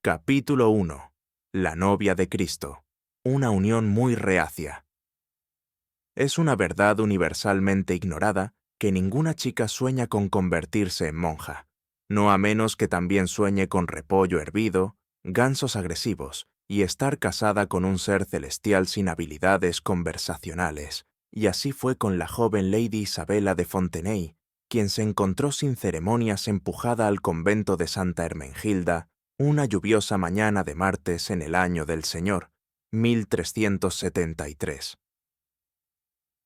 Capítulo 1. La novia de Cristo. Una unión muy reacia. Es una verdad universalmente ignorada que ninguna chica sueña con convertirse en monja, no a menos que también sueñe con repollo hervido, gansos agresivos y estar casada con un ser celestial sin habilidades conversacionales. Y así fue con la joven Lady Isabella de Fontenay, quien se encontró sin ceremonias empujada al convento de Santa Hermenegilda una lluviosa mañana de martes en el año del Señor, 1373.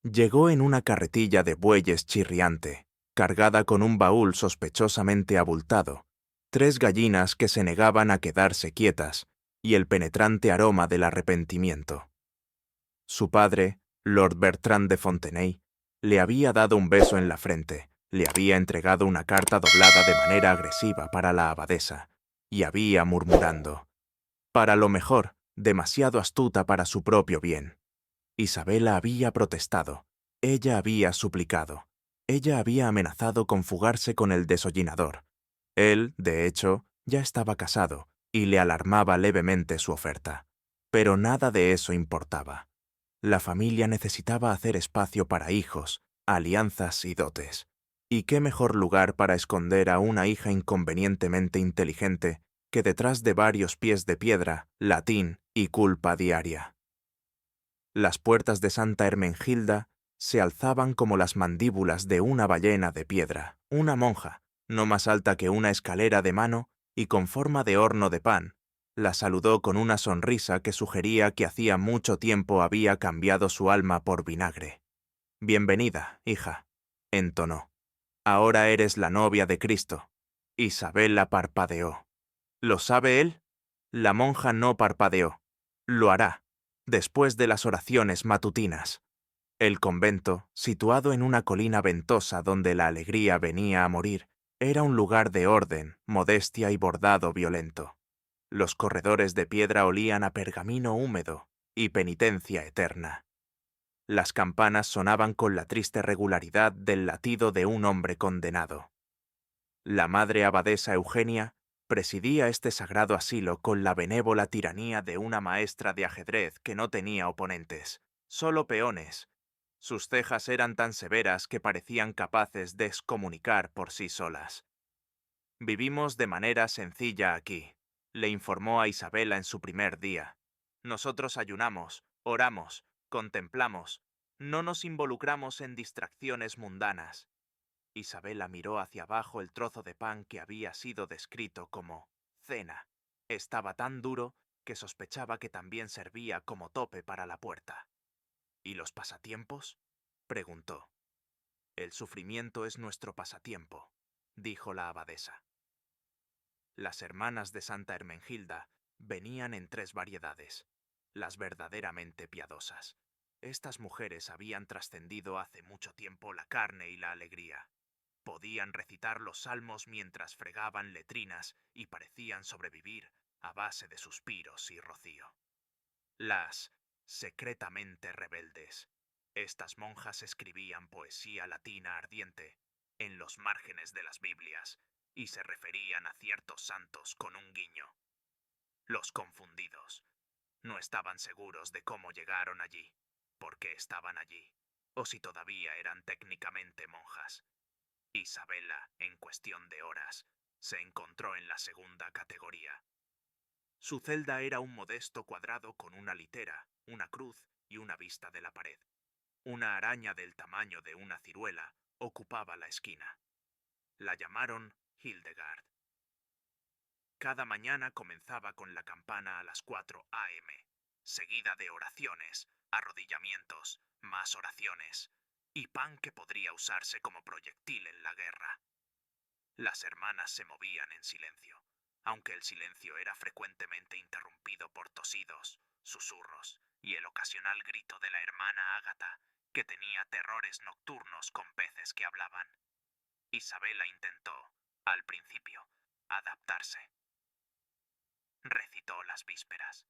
Llegó en una carretilla de bueyes chirriante, cargada con un baúl sospechosamente abultado, 3 gallinas que se negaban a quedarse quietas y el penetrante aroma del arrepentimiento. Su padre, Lord Bertrand de Fontenay, le había dado un beso en la frente, le había entregado una carta doblada de manera agresiva para la abadesa, y había murmurando: «Para lo mejor, demasiado astuta para su propio bien». Isabella había protestado, ella había suplicado, ella había amenazado con fugarse con el desollinador. Él, de hecho, ya estaba casado y le alarmaba levemente su oferta. Pero nada de eso importaba. La familia necesitaba hacer espacio para hijos, alianzas y dotes. ¿Y qué mejor lugar para esconder a una hija inconvenientemente inteligente que detrás de varios pies de piedra, latín y culpa diaria? Las puertas de Santa Hermenegilda se alzaban como las mandíbulas de una ballena de piedra. Una monja, no más alta que una escalera de mano y con forma de horno de pan, la saludó con una sonrisa que sugería que hacía mucho tiempo había cambiado su alma por vinagre. «Bienvenida, hija», entonó. «Ahora eres la novia de Cristo». Isabella parpadeó. «¿Lo sabe él?» La monja no parpadeó. «Lo hará, después de las oraciones matutinas». El convento, situado en una colina ventosa donde la alegría venía a morir, era un lugar de orden, modestia y bordado violento. Los corredores de piedra olían a pergamino húmedo y penitencia eterna. Las campanas sonaban con la triste regularidad del latido de un hombre condenado. La madre abadesa Eugenia presidía este sagrado asilo con la benévola tiranía de una maestra de ajedrez que no tenía oponentes, solo peones. Sus cejas eran tan severas que parecían capaces de excomunicar por sí solas. «Vivimos de manera sencilla aquí», le informó a Isabella en su primer día. «Nosotros ayunamos, oramos, contemplamos, no nos involucramos en distracciones mundanas». Isabella miró hacia abajo el trozo de pan que había sido descrito como cena. Estaba tan duro que sospechaba que también servía como tope para la puerta. «¿Y los pasatiempos?», preguntó. «El sufrimiento es nuestro pasatiempo», dijo la abadesa. Las hermanas de Santa Hermenegilda venían en 3 variedades, las verdaderamente piadosas. Estas mujeres habían trascendido hace mucho tiempo la carne y la alegría. Podían recitar los salmos mientras fregaban letrinas y parecían sobrevivir a base de suspiros y rocío. Las secretamente rebeldes. Estas monjas escribían poesía latina ardiente en los márgenes de las Biblias y se referían a ciertos santos con un guiño. Los confundidos no estaban seguros de cómo llegaron allí, por qué estaban allí, o si todavía eran técnicamente monjas. Isabella, en cuestión de horas, se encontró en la segunda categoría. Su celda era un modesto cuadrado con una litera, una cruz y una vista de la pared. Una araña del tamaño de una ciruela ocupaba la esquina. La llamaron Hildegard. Cada mañana comenzaba con la campana a las 4 a.m., seguida de oraciones, arrodillamientos, más oraciones, y pan que podría usarse como proyectil en la guerra. Las hermanas se movían en silencio, aunque el silencio era frecuentemente interrumpido por tosidos, susurros y el ocasional grito de la hermana Ágata, que tenía terrores nocturnos con peces que hablaban. Isabella intentó, al principio, adaptarse. Recitó las vísperas.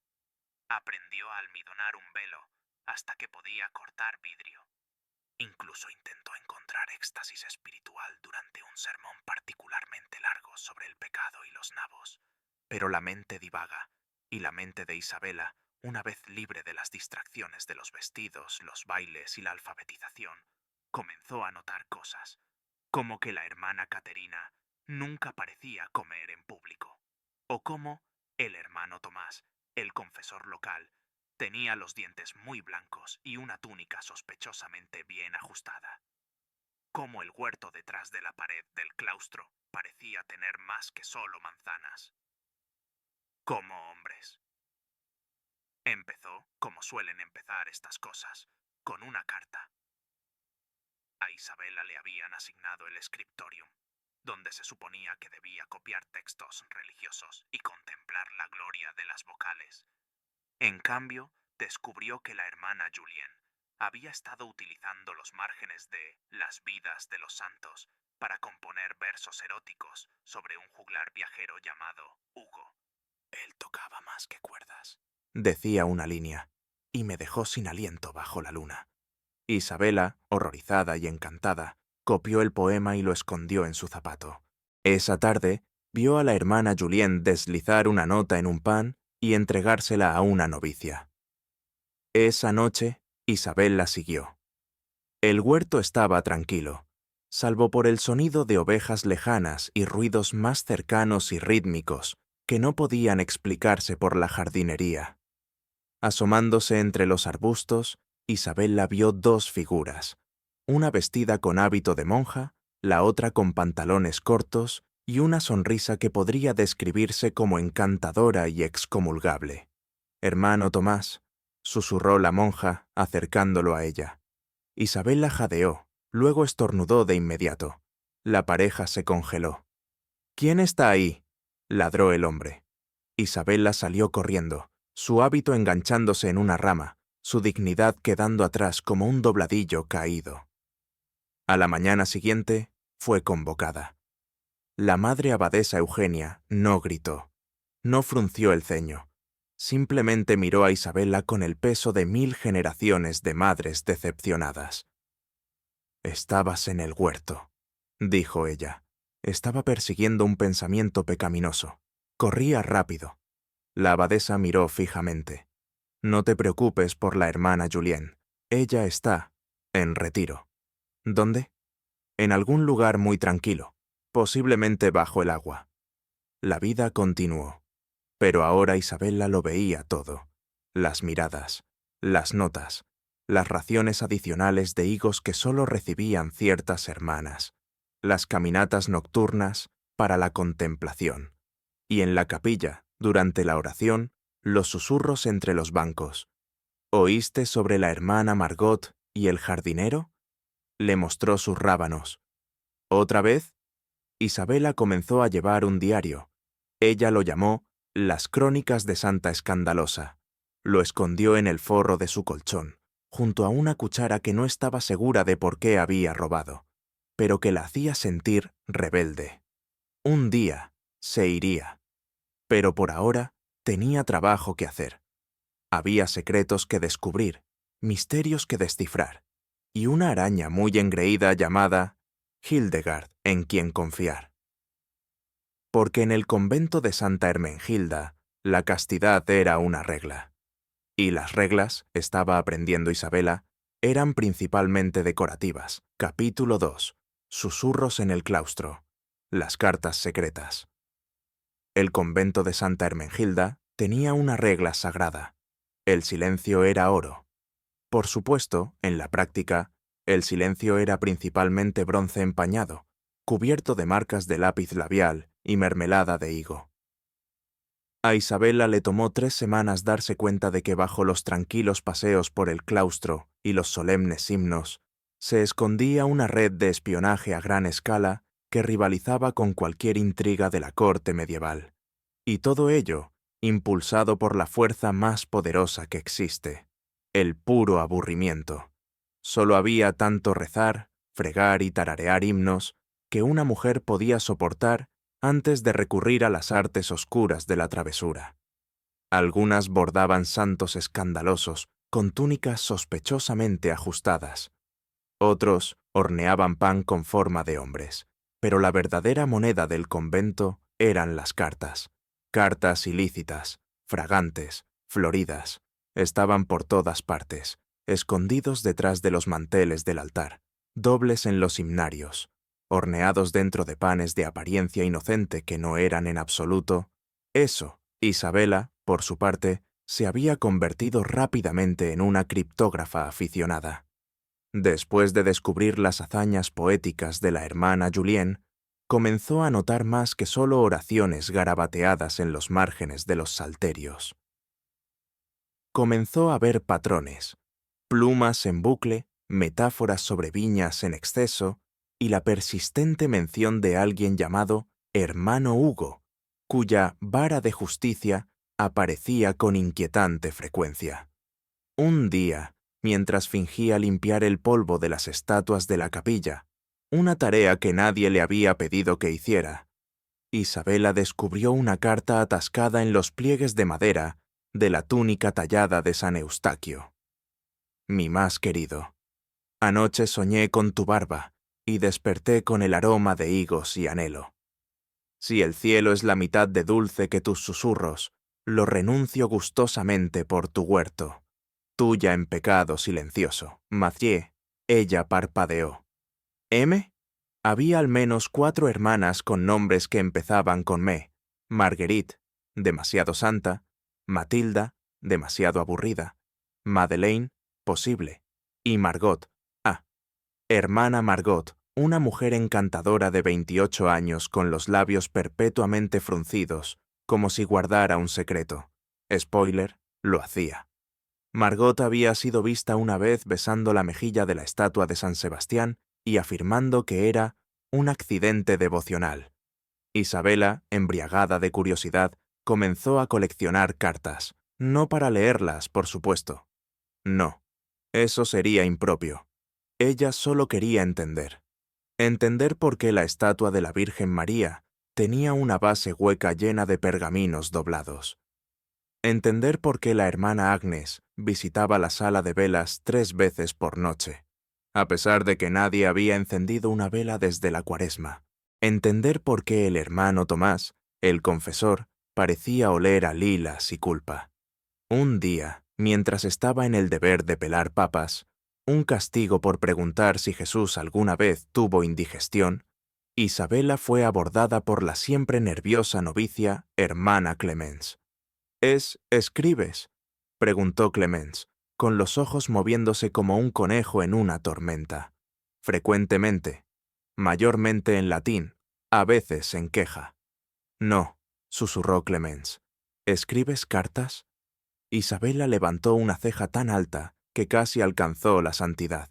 Aprendió a almidonar un velo hasta que podía cortar vidrio. Incluso intentó encontrar éxtasis espiritual durante un sermón particularmente largo sobre el pecado y los nabos. Pero la mente divaga, y la mente de Isabela, una vez libre de las distracciones de los vestidos, los bailes y la alfabetización, comenzó a notar cosas, como que la hermana Caterina nunca parecía comer en público, o como el hermano Tomás, el confesor local, tenía los dientes muy blancos y una túnica sospechosamente bien ajustada, como el huerto detrás de la pared del claustro parecía tener más que solo manzanas. Como hombres. Empezó, como suelen empezar estas cosas, con una carta. A Isabela le habían asignado el scriptorium, donde se suponía que debía copiar textos religiosos y contemplar la gloria de las vocales. En cambio, descubrió que la hermana Julien había estado utilizando los márgenes de Las vidas de los santos para componer versos eróticos sobre un juglar viajero llamado Hugo. Él tocaba más que cuerdas, decía una línea, y me dejó sin aliento bajo la luna. Isabela, horrorizada y encantada, copió el poema y lo escondió en su zapato. Esa tarde, vio a la hermana Julien deslizar una nota en un pan y entregársela a una novicia. Esa noche, Isabel la siguió. El huerto estaba tranquilo, salvo por el sonido de ovejas lejanas y ruidos más cercanos y rítmicos que no podían explicarse por la jardinería. Asomándose entre los arbustos, Isabela vio dos figuras, una vestida con hábito de monja, la otra con pantalones cortos y una sonrisa que podría describirse como encantadora y excomulgable. «Hermano Tomás», susurró la monja, acercándolo a ella. Isabela jadeó, luego estornudó de inmediato. La pareja se congeló. «¿Quién está ahí?», ladró el hombre. Isabela salió corriendo, su hábito enganchándose en una rama, su dignidad quedando atrás como un dobladillo caído. A la mañana siguiente fue convocada. La madre abadesa Eugenia no gritó, no frunció el ceño, simplemente miró a Isabela con el peso de 1000 generaciones de madres decepcionadas. «Estabas en el huerto», dijo ella. Estaba persiguiendo un pensamiento pecaminoso. Corría rápido. La abadesa miró fijamente. «No te preocupes por la hermana Julien. Ella está en retiro». «¿Dónde?» «En algún lugar muy tranquilo, posiblemente bajo el agua». La vida continuó. Pero ahora Isabela lo veía todo. Las miradas, las notas, las raciones adicionales de higos que solo recibían ciertas hermanas, las caminatas nocturnas para la contemplación, y en la capilla, durante la oración, los susurros entre los bancos. «¿Oíste sobre la hermana Margot y el jardinero?», le mostró sus rábanos. «¿Otra vez?». Isabela comenzó a llevar un diario. Ella lo llamó Las Crónicas de Santa Escandalosa. Lo escondió en el forro de su colchón, junto a una cuchara que no estaba segura de por qué había robado, pero que la hacía sentir rebelde. Un día se iría, pero por ahora tenía trabajo que hacer. Había secretos que descubrir, misterios que descifrar, y una araña muy engreída llamada Hildegard en quien confiar. Porque en el convento de Santa Hermengilda la castidad era una regla. Y las reglas, estaba aprendiendo Isabela, eran principalmente decorativas. Capítulo 2. Susurros en el claustro. Las cartas secretas. El convento de Santa Hermengilda tenía una regla sagrada. El silencio era oro. Por supuesto, en la práctica, el silencio era principalmente bronce empañado, cubierto de marcas de lápiz labial y mermelada de higo. A Isabela le tomó 3 semanas darse cuenta de que bajo los tranquilos paseos por el claustro y los solemnes himnos, se escondía una red de espionaje a gran escala que rivalizaba con cualquier intriga de la corte medieval. Y todo ello, impulsado por la fuerza más poderosa que existe, el puro aburrimiento. Solo había tanto rezar, fregar y tararear himnos que una mujer podía soportar antes de recurrir a las artes oscuras de la travesura. Algunas bordaban santos escandalosos con túnicas sospechosamente ajustadas. Otros horneaban pan con forma de hombres. Pero la verdadera moneda del convento eran las cartas Cartas ilícitas, fragantes, floridas, estaban por todas partes, escondidos detrás de los manteles del altar, dobles en los himnarios, horneados dentro de panes de apariencia inocente que no eran en absoluto. Eso, Isabela, por su parte, se había convertido rápidamente en una criptógrafa aficionada. Después de descubrir las hazañas poéticas de la hermana Julienne, comenzó a notar más que solo oraciones garabateadas en los márgenes de los salterios. Comenzó a ver patrones, plumas en bucle, metáforas sobre viñas en exceso y la persistente mención de alguien llamado Hermano Hugo, cuya vara de justicia aparecía con inquietante frecuencia. Un día, mientras fingía limpiar el polvo de las estatuas de la capilla, una tarea que nadie le había pedido que hiciera, Isabela descubrió una carta atascada en los pliegues de madera de la túnica tallada de San Eustaquio. Mi más querido, anoche soñé con tu barba y desperté con el aroma de higos y anhelo. Si el cielo es la mitad de dulce que tus susurros, lo renuncio gustosamente por tu huerto. Tuya en pecado silencioso. Mathieu, ella parpadeó. ¿M? Había al menos 4 hermanas con nombres que empezaban con me. Marguerite, demasiado santa. Matilda, demasiado aburrida. Madeleine, posible. Y Margot. Hermana Margot, una mujer encantadora de 28 años con los labios perpetuamente fruncidos, como si guardara un secreto. Spoiler, lo hacía. Margot había sido vista una vez besando la mejilla de la estatua de San Sebastián y afirmando que era un accidente devocional. Isabela, embriagada de curiosidad, comenzó a coleccionar cartas, no para leerlas, por supuesto. No, eso sería impropio. Ella solo quería entender. Entender por qué la estatua de la Virgen María tenía una base hueca llena de pergaminos doblados. Entender por qué la hermana Agnes visitaba la sala de velas 3 veces por noche, a pesar de que nadie había encendido una vela desde la Cuaresma. Entender por qué el hermano Tomás, el confesor, parecía oler a lilas y culpa. Un día, mientras estaba en el deber de pelar papas, un castigo por preguntar si Jesús alguna vez tuvo indigestión, Isabela fue abordada por la siempre nerviosa novicia hermana Clemence. ¿Escribes? Preguntó Clemence, con los ojos moviéndose como un conejo en una tormenta. Frecuentemente, mayormente en latín, a veces en queja. No, susurró Clemence. ¿Escribes cartas? Isabela levantó una ceja tan alta que casi alcanzó la santidad.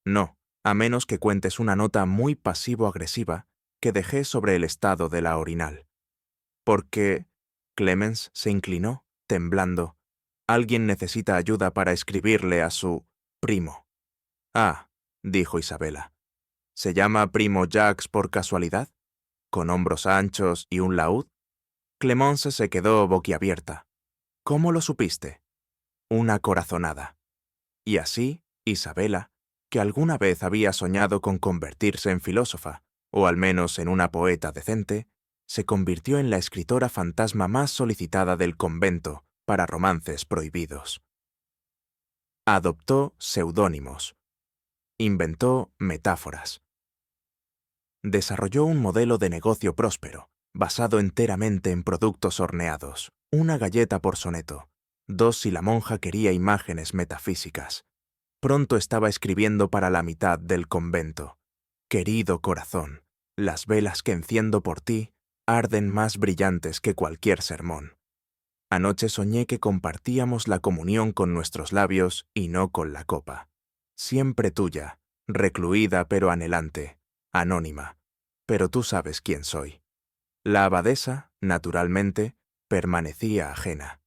No, a menos que cuentes una nota muy pasivo-agresiva que dejé sobre el estado de la orinal. Porque Clemence se inclinó, temblando. Alguien necesita ayuda para escribirle a su primo. Ah, dijo Isabela. ¿Se llama primo Jacques por casualidad? ¿Con hombros anchos y un laúd? Clemence se quedó boquiabierta. ¿Cómo lo supiste? Una corazonada. Y así, Isabela, que alguna vez había soñado con convertirse en filósofa, o al menos en una poeta decente, se convirtió en la escritora fantasma más solicitada del convento para romances prohibidos. Adoptó seudónimos. Inventó metáforas. Desarrolló un modelo de negocio próspero, basado enteramente en productos horneados, una galleta por soneto, 2 si la monja quería imágenes metafísicas. Pronto estaba escribiendo para la mitad del convento. Querido corazón, las velas que enciendo por ti arden más brillantes que cualquier sermón. Anoche soñé que compartíamos la comunión con nuestros labios y no con la copa. Siempre tuya, recluida pero anhelante, anónima, pero tú sabes quién soy. La abadesa, naturalmente, permanecía ajena.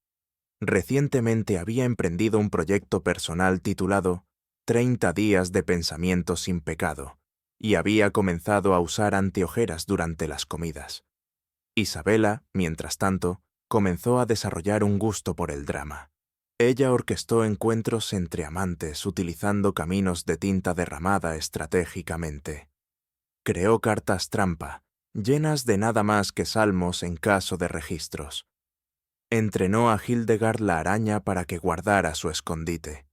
Recientemente había emprendido un proyecto personal titulado 30 días de pensamiento sin pecado, y había comenzado a usar anteojeras durante las comidas. Isabela, mientras tanto, comenzó a desarrollar un gusto por el drama. Ella orquestó encuentros entre amantes utilizando caminos de tinta derramada estratégicamente. Creó cartas trampa, llenas de nada más que salmos en caso de registros. Entrenó a Hildegard la araña para que guardara su escondite.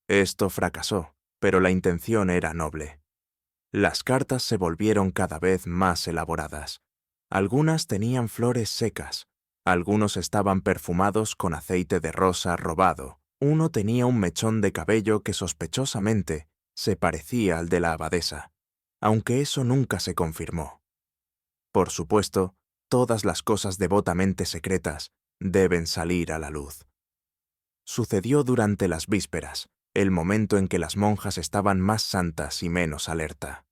Esto fracasó, pero la intención era noble. Las cartas se volvieron cada vez más elaboradas. Algunas tenían flores secas, algunos estaban perfumados con aceite de rosa robado, uno tenía un mechón de cabello que sospechosamente se parecía al de la abadesa, aunque eso nunca se confirmó. Por supuesto, todas las cosas devotamente secretas deben salir a la luz. Sucedió durante las vísperas, el momento en que las monjas estaban más santas y menos alerta.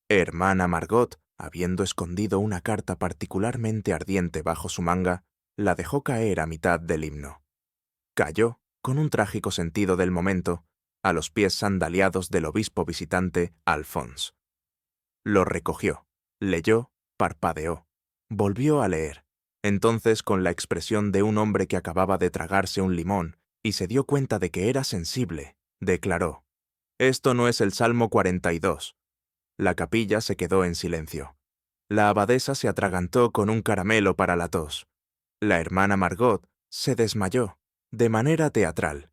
Hermana Margot, habiendo escondido una carta particularmente ardiente bajo su manga, la dejó caer a mitad del himno. Cayó, con un trágico sentido del momento, a los pies sandaliados del obispo visitante Alphonse. Lo recogió, leyó, parpadeó, volvió a leer. Entonces, con la expresión de un hombre que acababa de tragarse un limón y se dio cuenta de que era sensible, declaró: «Esto no es el Salmo 42». La capilla se quedó en silencio. La abadesa se atragantó con un caramelo para la tos. La hermana Margot se desmayó, de manera teatral.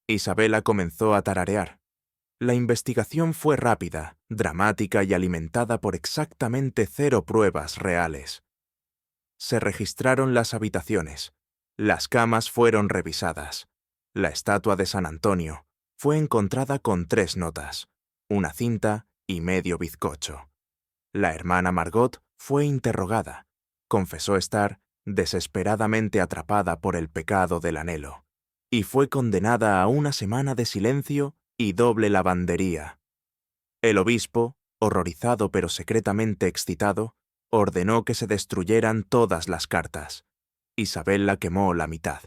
Isabela comenzó a tararear. La investigación fue rápida, dramática y alimentada por exactamente 0 pruebas reales. Se registraron las habitaciones. Las camas fueron revisadas. La estatua de San Antonio fue encontrada con 3 notas, una cinta y medio bizcocho. La hermana Margot fue interrogada. Confesó estar desesperadamente atrapada por el pecado del anhelo, y fue condenada a 1 semana de silencio y doble lavandería. El obispo, horrorizado pero secretamente excitado, ordenó que se destruyeran todas las cartas. Isabel la quemó la mitad.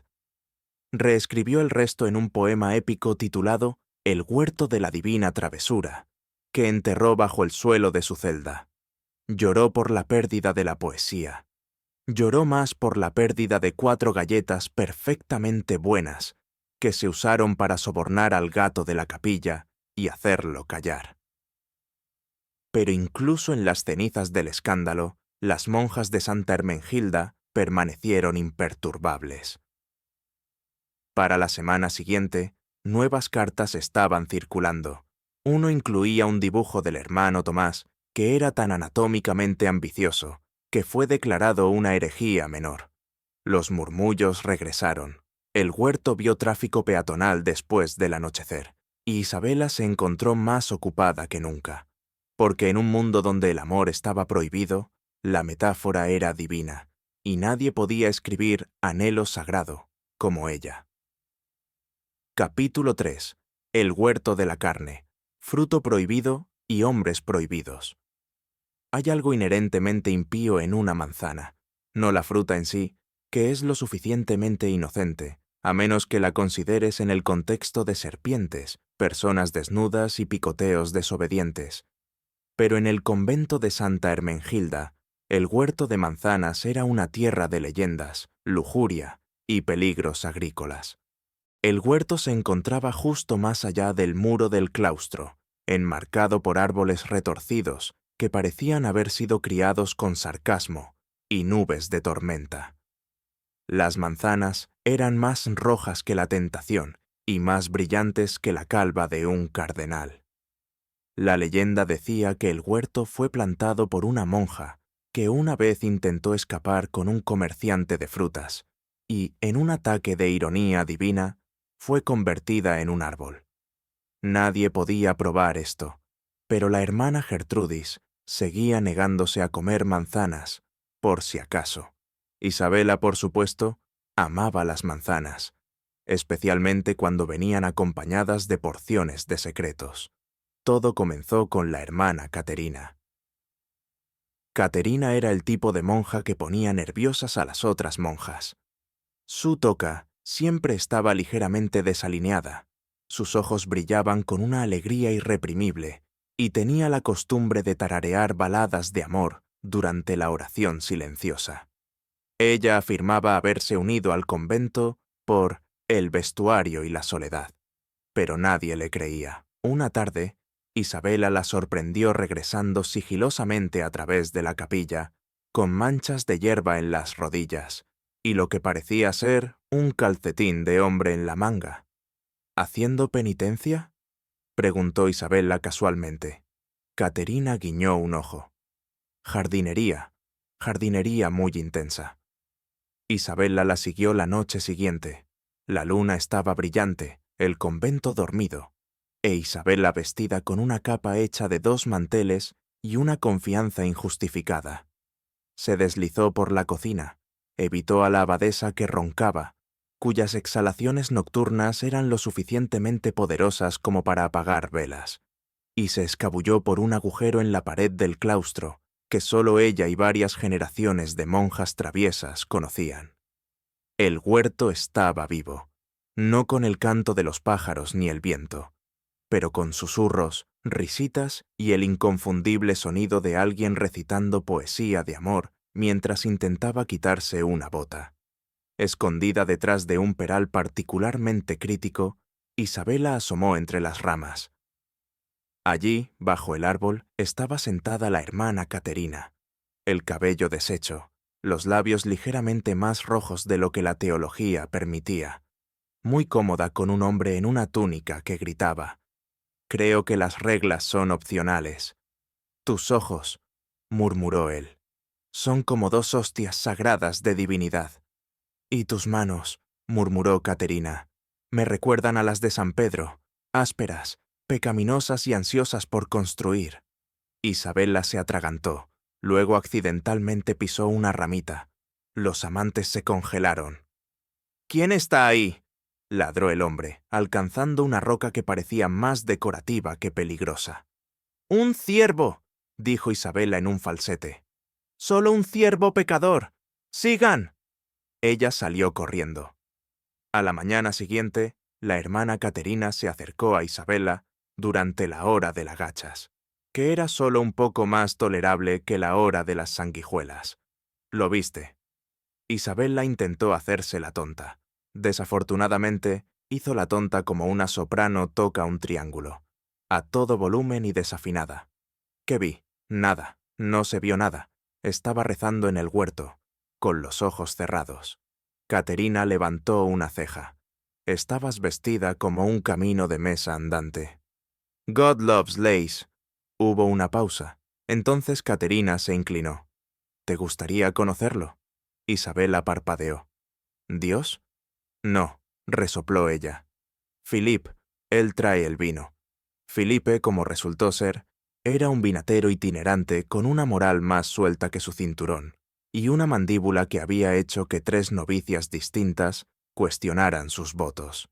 Reescribió el resto en un poema épico titulado El huerto de la divina travesura, que enterró bajo el suelo de su celda. Lloró por la pérdida de la poesía. Lloró más por la pérdida de 4 galletas perfectamente buenas que se usaron para sobornar al gato de la capilla y hacerlo callar. Pero incluso en las cenizas del escándalo, las monjas de Santa Hermengilda permanecieron imperturbables. Para la semana siguiente, nuevas cartas estaban circulando. Uno incluía un dibujo del hermano Tomás, que era tan anatómicamente ambicioso, que fue declarado una herejía menor. Los murmullos regresaron. El huerto vio tráfico peatonal después del anochecer, y Isabela se encontró más ocupada que nunca, porque en un mundo donde el amor estaba prohibido, la metáfora era divina, y nadie podía escribir anhelo sagrado como ella. Capítulo 3. El huerto de la carne, fruto prohibido y hombres prohibidos. Hay algo inherentemente impío en una manzana, no la fruta en sí, que es lo suficientemente inocente, a menos que la consideres en el contexto de serpientes, personas desnudas y picoteos desobedientes. Pero en el convento de Santa Hermengilda, el huerto de manzanas era una tierra de leyendas, lujuria y peligros agrícolas. El huerto se encontraba justo más allá del muro del claustro, enmarcado por árboles retorcidos que parecían haber sido criados con sarcasmo y nubes de tormenta. Las manzanas eran más rojas que la tentación y más brillantes que la calva de un cardenal. La leyenda decía que el huerto fue plantado por una monja que una vez intentó escapar con un comerciante de frutas y, en un ataque de ironía divina, fue convertida en un árbol. Nadie podía probar esto, pero la hermana Gertrudis seguía negándose a comer manzanas, por si acaso. Isabela, por supuesto, amaba las manzanas, especialmente cuando venían acompañadas de porciones de secretos. Todo comenzó con la hermana Caterina. Caterina era el tipo de monja que ponía nerviosas a las otras monjas. Su toca siempre estaba ligeramente desalineada, sus ojos brillaban con una alegría irreprimible y tenía la costumbre de tararear baladas de amor durante la oración silenciosa. Ella afirmaba haberse unido al convento por el vestuario y la soledad, pero nadie le creía. Una tarde, Isabela la sorprendió regresando sigilosamente a través de la capilla, con manchas de hierba en las rodillas, y lo que parecía ser un calcetín de hombre en la manga. ¿Haciendo penitencia?, preguntó Isabela casualmente. Caterina guiñó un ojo. Jardinería, jardinería muy intensa. Isabela la siguió la noche siguiente. La luna estaba brillante, el convento dormido, e Isabela vestida con una capa hecha de 2 manteles y una confianza injustificada. Se deslizó por la cocina, evitó a la abadesa que roncaba, cuyas exhalaciones nocturnas eran lo suficientemente poderosas como para apagar velas, y se escabulló por un agujero en la pared del claustro que solo ella y varias generaciones de monjas traviesas conocían. El huerto estaba vivo, no con el canto de los pájaros ni el viento, pero con susurros, risitas y el inconfundible sonido de alguien recitando poesía de amor mientras intentaba quitarse una bota. Escondida detrás de un peral particularmente crítico, Isabela asomó entre las ramas. Allí, bajo el árbol, estaba sentada la hermana Caterina, el cabello deshecho, los labios ligeramente más rojos de lo que la teología permitía, muy cómoda con un hombre en una túnica que gritaba: «Creo que las reglas son opcionales». «Tus ojos», murmuró él, «son como 2 hostias sagradas de divinidad». «Y tus manos», murmuró Caterina, «me recuerdan a las de San Pedro, ásperas, pecaminosas y ansiosas por construir». Isabela se atragantó, luego accidentalmente pisó una ramita. Los amantes se congelaron. «¿Quién está ahí?», ladró el hombre, alcanzando una roca que parecía más decorativa que peligrosa. «¡Un ciervo!», dijo Isabela en un falsete. «¡Solo un ciervo pecador! ¡Sigan!». Ella salió corriendo. A la mañana siguiente, la hermana Caterina se acercó a Isabela durante la hora de las gachas, que era solo un poco más tolerable que la hora de las sanguijuelas. «¿Lo viste?». Isabela intentó hacerse la tonta. Desafortunadamente, hizo la tonta como una soprano toca un triángulo, a todo volumen y desafinada. ¿Qué vi? Nada, no se vio nada. Estaba rezando en el huerto, con los ojos cerrados. Caterina levantó una ceja. Estabas vestida como un camino de mesa andante. «God loves lace». Hubo una pausa. Entonces Caterina se inclinó. «¿Te gustaría conocerlo?». Isabela parpadeó. «¿Dios?». «No», resopló ella. «Philippe, él trae el vino». Felipe, como resultó ser, era un vinatero itinerante con una moral más suelta que su cinturón, y una mandíbula que había hecho que 3 novicias distintas cuestionaran sus votos.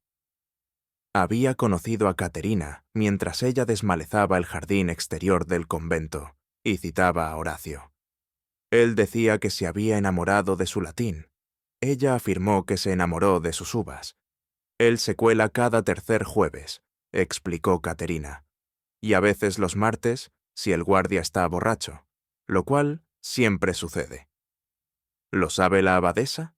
Había conocido a Caterina mientras ella desmalezaba el jardín exterior del convento, y citaba a Horacio. Él decía que se había enamorado de su latín. Ella afirmó que se enamoró de sus uvas. «Él se cuela cada tercer jueves», explicó Caterina, «y a veces los martes, si el guardia está borracho, lo cual siempre sucede». «¿Lo sabe la abadesa?».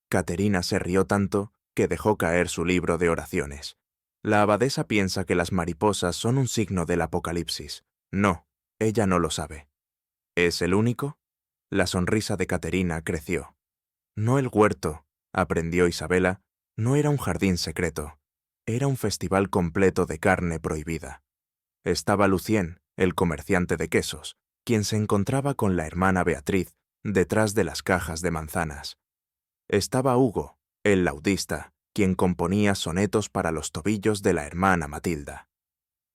Caterina se rió tanto que dejó caer su libro de oraciones. «La abadesa piensa que las mariposas son un signo del apocalipsis. No, ella no lo sabe». «¿Es el único?». La sonrisa de Caterina creció. No el huerto, aprendió Isabela, no era un jardín secreto. Era un festival completo de carne prohibida. Estaba Lucien, el comerciante de quesos, quien se encontraba con la hermana Beatriz detrás de las cajas de manzanas. Estaba Hugo, el laudista, quien componía sonetos para los tobillos de la hermana Matilda.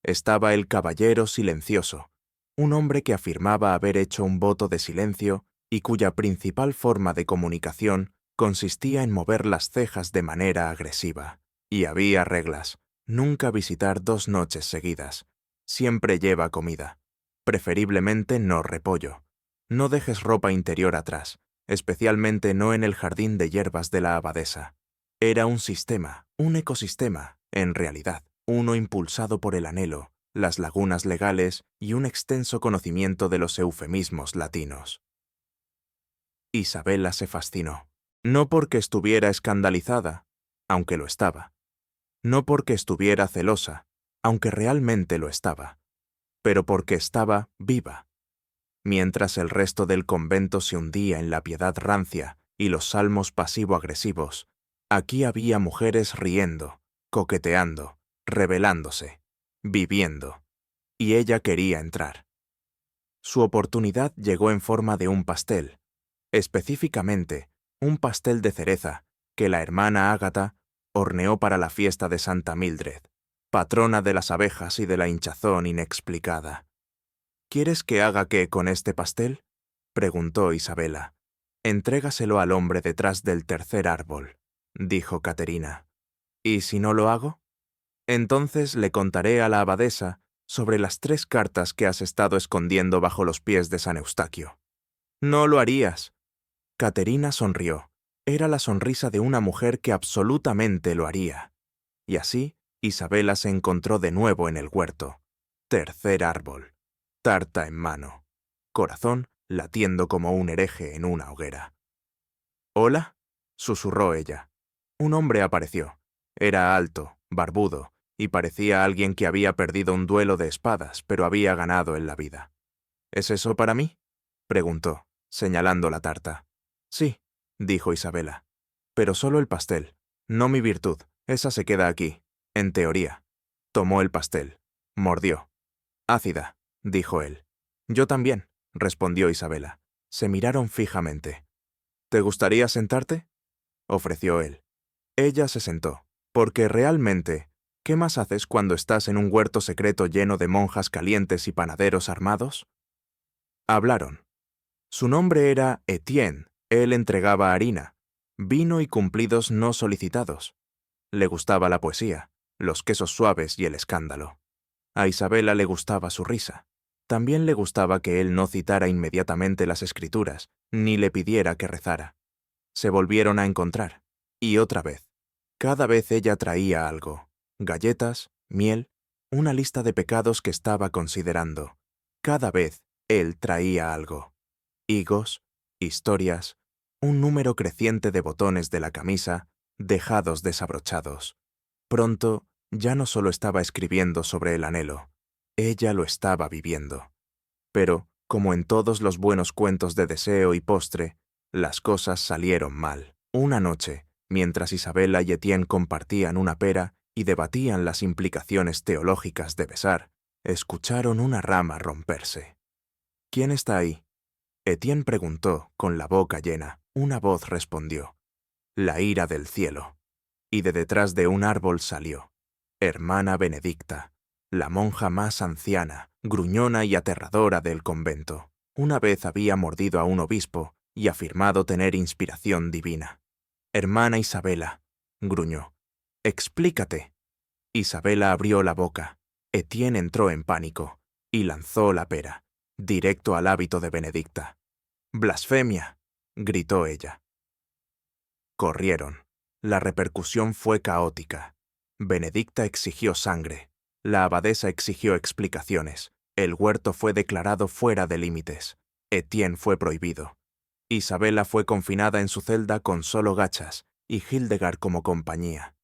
Estaba el caballero silencioso, un hombre que afirmaba haber hecho un voto de silencio y cuya principal forma de comunicación consistía en mover las cejas de manera agresiva. Y había reglas: nunca visitar 2 noches seguidas. Siempre lleva comida. Preferiblemente no repollo. No dejes ropa interior atrás, especialmente no en el jardín de hierbas de la abadesa. Era un sistema, un ecosistema, en realidad, uno impulsado por el anhelo, las lagunas legales y un extenso conocimiento de los eufemismos latinos. Isabela se fascinó. No porque estuviera escandalizada, aunque lo estaba. No porque estuviera celosa, aunque realmente lo estaba. pero porque estaba viva. Mientras el resto del convento se hundía en la piedad rancia y los salmos pasivo-agresivos, aquí había mujeres riendo, coqueteando, rebelándose, viviendo, y ella quería entrar. Su oportunidad llegó en forma de un pastel, específicamente un pastel de cereza que la hermana Ágata horneó para la fiesta de Santa Mildred, patrona de las abejas y de la hinchazón inexplicada. ¿Quieres que haga qué con este pastel?, preguntó Isabela. Entrégaselo al hombre detrás del tercer árbol, dijo Caterina. ¿Y si no lo hago? Entonces le contaré a la abadesa sobre las 3 cartas que has estado escondiendo bajo los pies de San Eustaquio. No lo harías. Caterina sonrió. Era la sonrisa de una mujer que absolutamente lo haría. Y así, Isabela se encontró de nuevo en el huerto. Tercer árbol. Tarta en mano. Corazón latiendo como un hereje en una hoguera. «¿Hola?», susurró ella. Un hombre apareció. Era alto, barbudo, y parecía alguien que había perdido un duelo de espadas, pero había ganado en la vida. «¿Es eso para mí?», preguntó, señalando la tarta. «Sí», dijo Isabela. «Pero solo el pastel, no mi virtud. Esa se queda aquí, en teoría». Tomó el pastel. Mordió. «Ácida», dijo él. «Yo también», respondió Isabela. Se miraron fijamente. «¿Te gustaría sentarte?», ofreció él. Ella se sentó, porque realmente, ¿qué más haces cuando estás en un huerto secreto lleno de monjas calientes y panaderos armados? Hablaron. Su nombre era Etienne. Él entregaba harina, vino y cumplidos no solicitados. Le gustaba la poesía, los quesos suaves y el escándalo. A Isabela le gustaba su risa. También le gustaba que él no citara inmediatamente las escrituras, ni le pidiera que rezara. Se volvieron a encontrar, y otra vez. Cada vez ella traía algo: galletas, miel, una lista de pecados que estaba considerando. Cada vez él traía algo: higos, historias, un número creciente de botones de la camisa, dejados desabrochados. Pronto ya no solo estaba escribiendo sobre el anhelo, ella lo estaba viviendo. Pero, como en todos los buenos cuentos de deseo y postre, las cosas salieron mal. Una noche, mientras Isabela y Etienne compartían una pera y debatían las implicaciones teológicas de besar, escucharon una rama romperse. «¿Quién está ahí?», Etienne preguntó, con la boca llena. Una voz respondió: «La ira del cielo». Y de detrás de un árbol salió hermana Benedicta, la monja más anciana, gruñona y aterradora del convento. Una vez había mordido a un obispo y afirmado tener inspiración divina. «Hermana Isabela», gruñó, «explícate». Isabela abrió la boca. Etienne entró en pánico y lanzó la pera, directo al hábito de Benedicta. «¡Blasfemia!», gritó ella. Corrieron. La repercusión fue caótica. Benedicta exigió sangre. La abadesa exigió explicaciones. El huerto fue declarado fuera de límites. Etienne fue prohibido. Isabela fue confinada en su celda con solo gachas y Hildegard como compañía.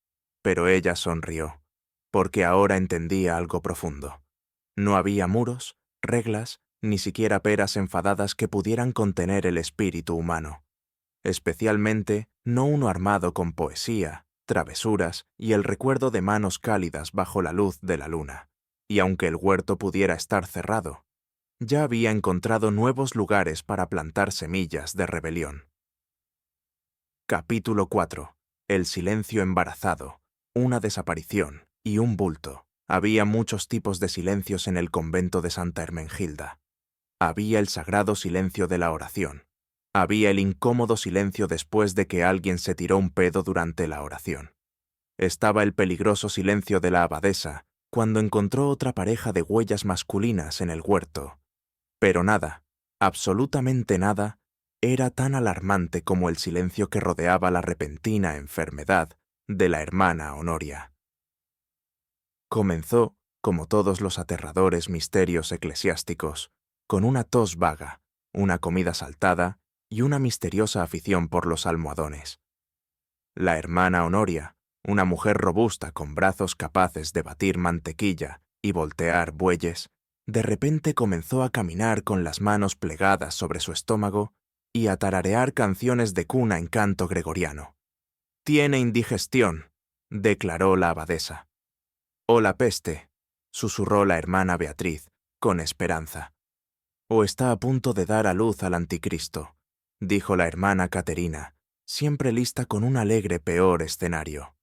Pero ella sonrió, porque ahora entendía algo profundo. No había muros, reglas, ni siquiera peras enfadadas que pudieran contener el espíritu humano. Especialmente no uno armado con poesía, travesuras y el recuerdo de manos cálidas bajo la luz de la luna. Y aunque el huerto pudiera estar cerrado, ya había encontrado nuevos lugares para plantar semillas de rebelión. Capítulo 4. El silencio embarazado, una desaparición y un bulto. Había muchos tipos de silencios en el convento de Santa Hermengilda. Había el sagrado silencio de la oración. Había el incómodo silencio después de que alguien se tiró un pedo durante la oración. Estaba el peligroso silencio de la abadesa cuando encontró otra pareja de huellas masculinas en el huerto. Pero nada, absolutamente nada, era tan alarmante como el silencio que rodeaba la repentina enfermedad de la hermana Honoria. Comenzó, como todos los aterradores misterios eclesiásticos, con una tos vaga, una comida saltada y una misteriosa afición por los almohadones. La hermana Honoria, una mujer robusta con brazos capaces de batir mantequilla y voltear bueyes, De repente comenzó a caminar con las manos plegadas sobre su estómago y a tararear canciones de cuna en canto gregoriano. «Tiene indigestión», declaró la abadesa. «O la peste», susurró la hermana Beatriz, con esperanza. «O está a punto de dar a luz al anticristo», dijo la hermana Caterina, siempre lista con un alegre peor escenario.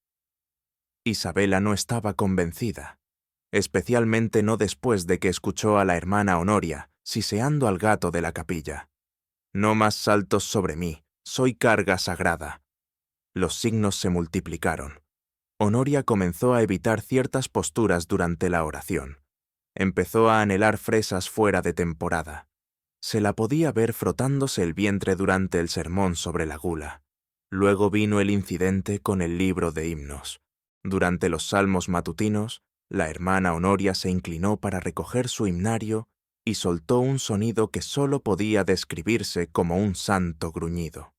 Isabela no estaba convencida, especialmente no después de que escuchó a la hermana Honoria siseando al gato de la capilla. «No más saltos sobre mí, soy carga sagrada». Los signos se multiplicaron. Honoria comenzó a evitar ciertas posturas durante la oración. Empezó a anhelar fresas fuera de temporada. Se la podía ver frotándose el vientre durante el sermón sobre la gula. Luego vino el incidente con el libro de himnos. Durante los salmos matutinos, la hermana Honoria se inclinó para recoger su himnario y soltó un sonido que sólo podía describirse como un santo gruñido.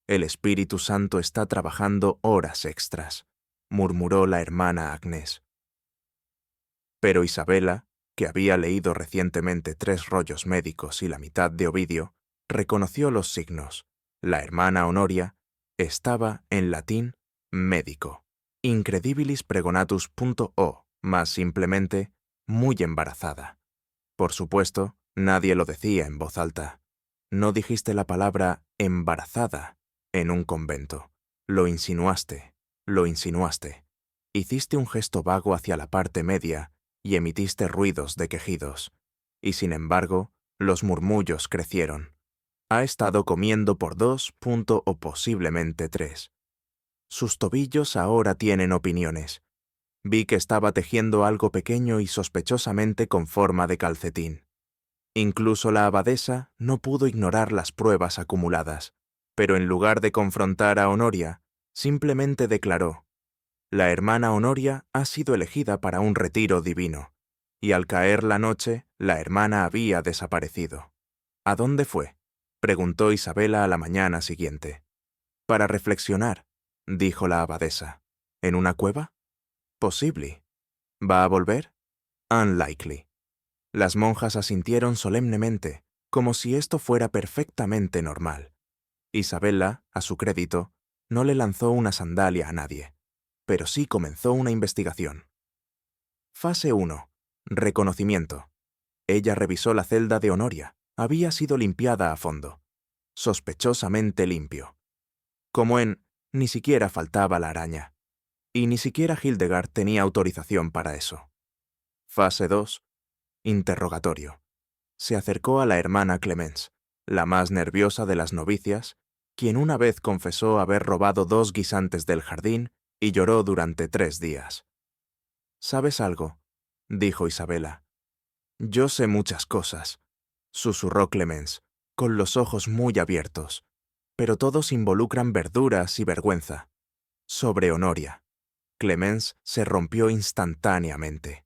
«El Espíritu Santo está trabajando horas extras», murmuró la hermana Agnés. Pero Isabela, que había leído recientemente 3 rollos médicos y la mitad de Ovidio, reconoció los signos. La hermana Honoria estaba, en latín, médico. Incredibilis pregonatus.o, más simplemente, muy embarazada. Por supuesto, nadie lo decía en voz alta. No dijiste la palabra embarazada en un convento. Lo insinuaste, lo insinuaste. Hiciste un gesto vago hacia la parte media y emitiste ruidos de quejidos. Y sin embargo, los murmullos crecieron. Ha estado comiendo por 2 o posiblemente 3. Sus tobillos ahora tienen opiniones. Vi que estaba tejiendo algo pequeño y sospechosamente con forma de calcetín. Incluso la abadesa no pudo ignorar las pruebas acumuladas, pero en lugar de confrontar a Honoria, simplemente declaró: «La hermana Honoria ha sido elegida para un retiro divino», y al caer la noche, la hermana había desaparecido. «¿A dónde fue?», preguntó Isabela a la mañana siguiente. «Para reflexionar», dijo la abadesa. «¿En una cueva? Posible. ¿Va a volver? Unlikely». Las monjas asintieron solemnemente, como si esto fuera perfectamente normal. Isabela, a su crédito, no le lanzó una sandalia a nadie, pero sí comenzó una investigación. Fase 1. Reconocimiento. Ella revisó la celda de Honoria. Había sido limpiada a fondo. Sospechosamente limpio. Como en «ni siquiera faltaba la araña». Y ni siquiera Hildegard tenía autorización para eso. Fase 2. Interrogatorio. Se acercó a la hermana Clemence, la más nerviosa de las novicias, quien una vez confesó haber robado 2 guisantes del jardín y lloró durante 3 días. «¿Sabes algo?», dijo Isabela. «Yo sé muchas cosas», susurró Clemence, con los ojos muy abiertos, «pero todos involucran verduras y vergüenza. Sobre Honoria». Clemence se rompió instantáneamente.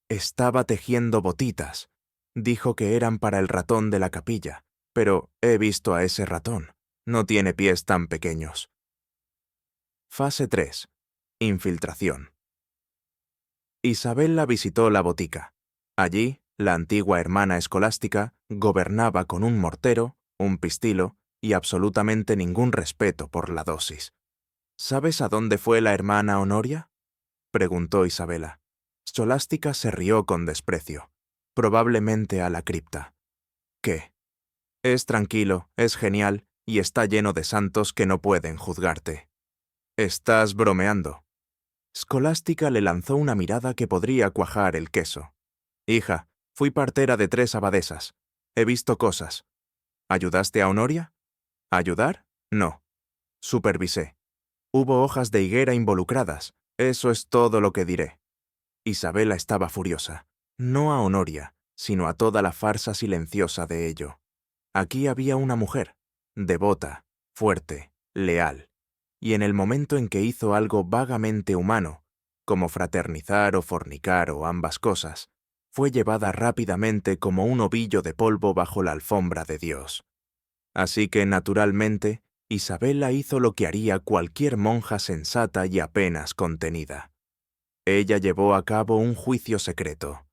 «Estaba tejiendo botitas. Dijo que eran para el ratón de la capilla, pero he visto a ese ratón. No tiene pies tan pequeños». Fase 3. Infiltración. Isabela visitó la botica. Allí, la antigua hermana escolástica gobernaba con un mortero, un pistilo y absolutamente ningún respeto por la dosis. «¿Sabes a dónde fue la hermana Honoria?», preguntó Isabela. Escolástica se rió con desprecio. «Probablemente a la cripta». «¿Qué?». «Es tranquilo, es genial y está lleno de santos que no pueden juzgarte». «Estás bromeando». Escolástica le lanzó una mirada que podría cuajar el queso. «Hija, fui partera de 3 abadesas. He visto cosas». «¿Ayudaste a Honoria?». «¿Ayudar? No. Supervisé. Hubo hojas de higuera involucradas. Eso es todo lo que diré». Isabela estaba furiosa. No a Honoria, sino a toda la farsa silenciosa de ello. Aquí había una mujer, devota, fuerte, leal, y en el momento en que hizo algo vagamente humano, como fraternizar o fornicar o ambas cosas, fue llevada rápidamente como un ovillo de polvo bajo la alfombra de Dios. Así que, naturalmente, Isabela hizo lo que haría cualquier monja sensata y apenas contenida. Ella llevó a cabo un juicio secreto.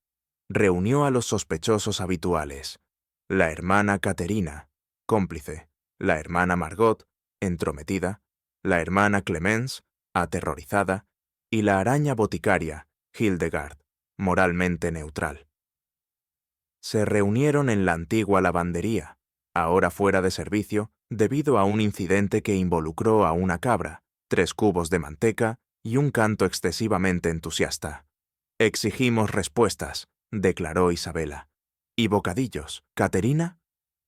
Reunió a los sospechosos habituales: la hermana Caterina, cómplice; la hermana Margot, entrometida; la hermana Clemence, aterrorizada; y la araña boticaria, Hildegard, moralmente neutral. Se reunieron en la antigua lavandería, ahora fuera de servicio, debido a un incidente que involucró a una cabra, 3 cubos de manteca y un canto excesivamente entusiasta. «Exigimos respuestas», declaró Isabela. «¿Y bocadillos, Caterina?»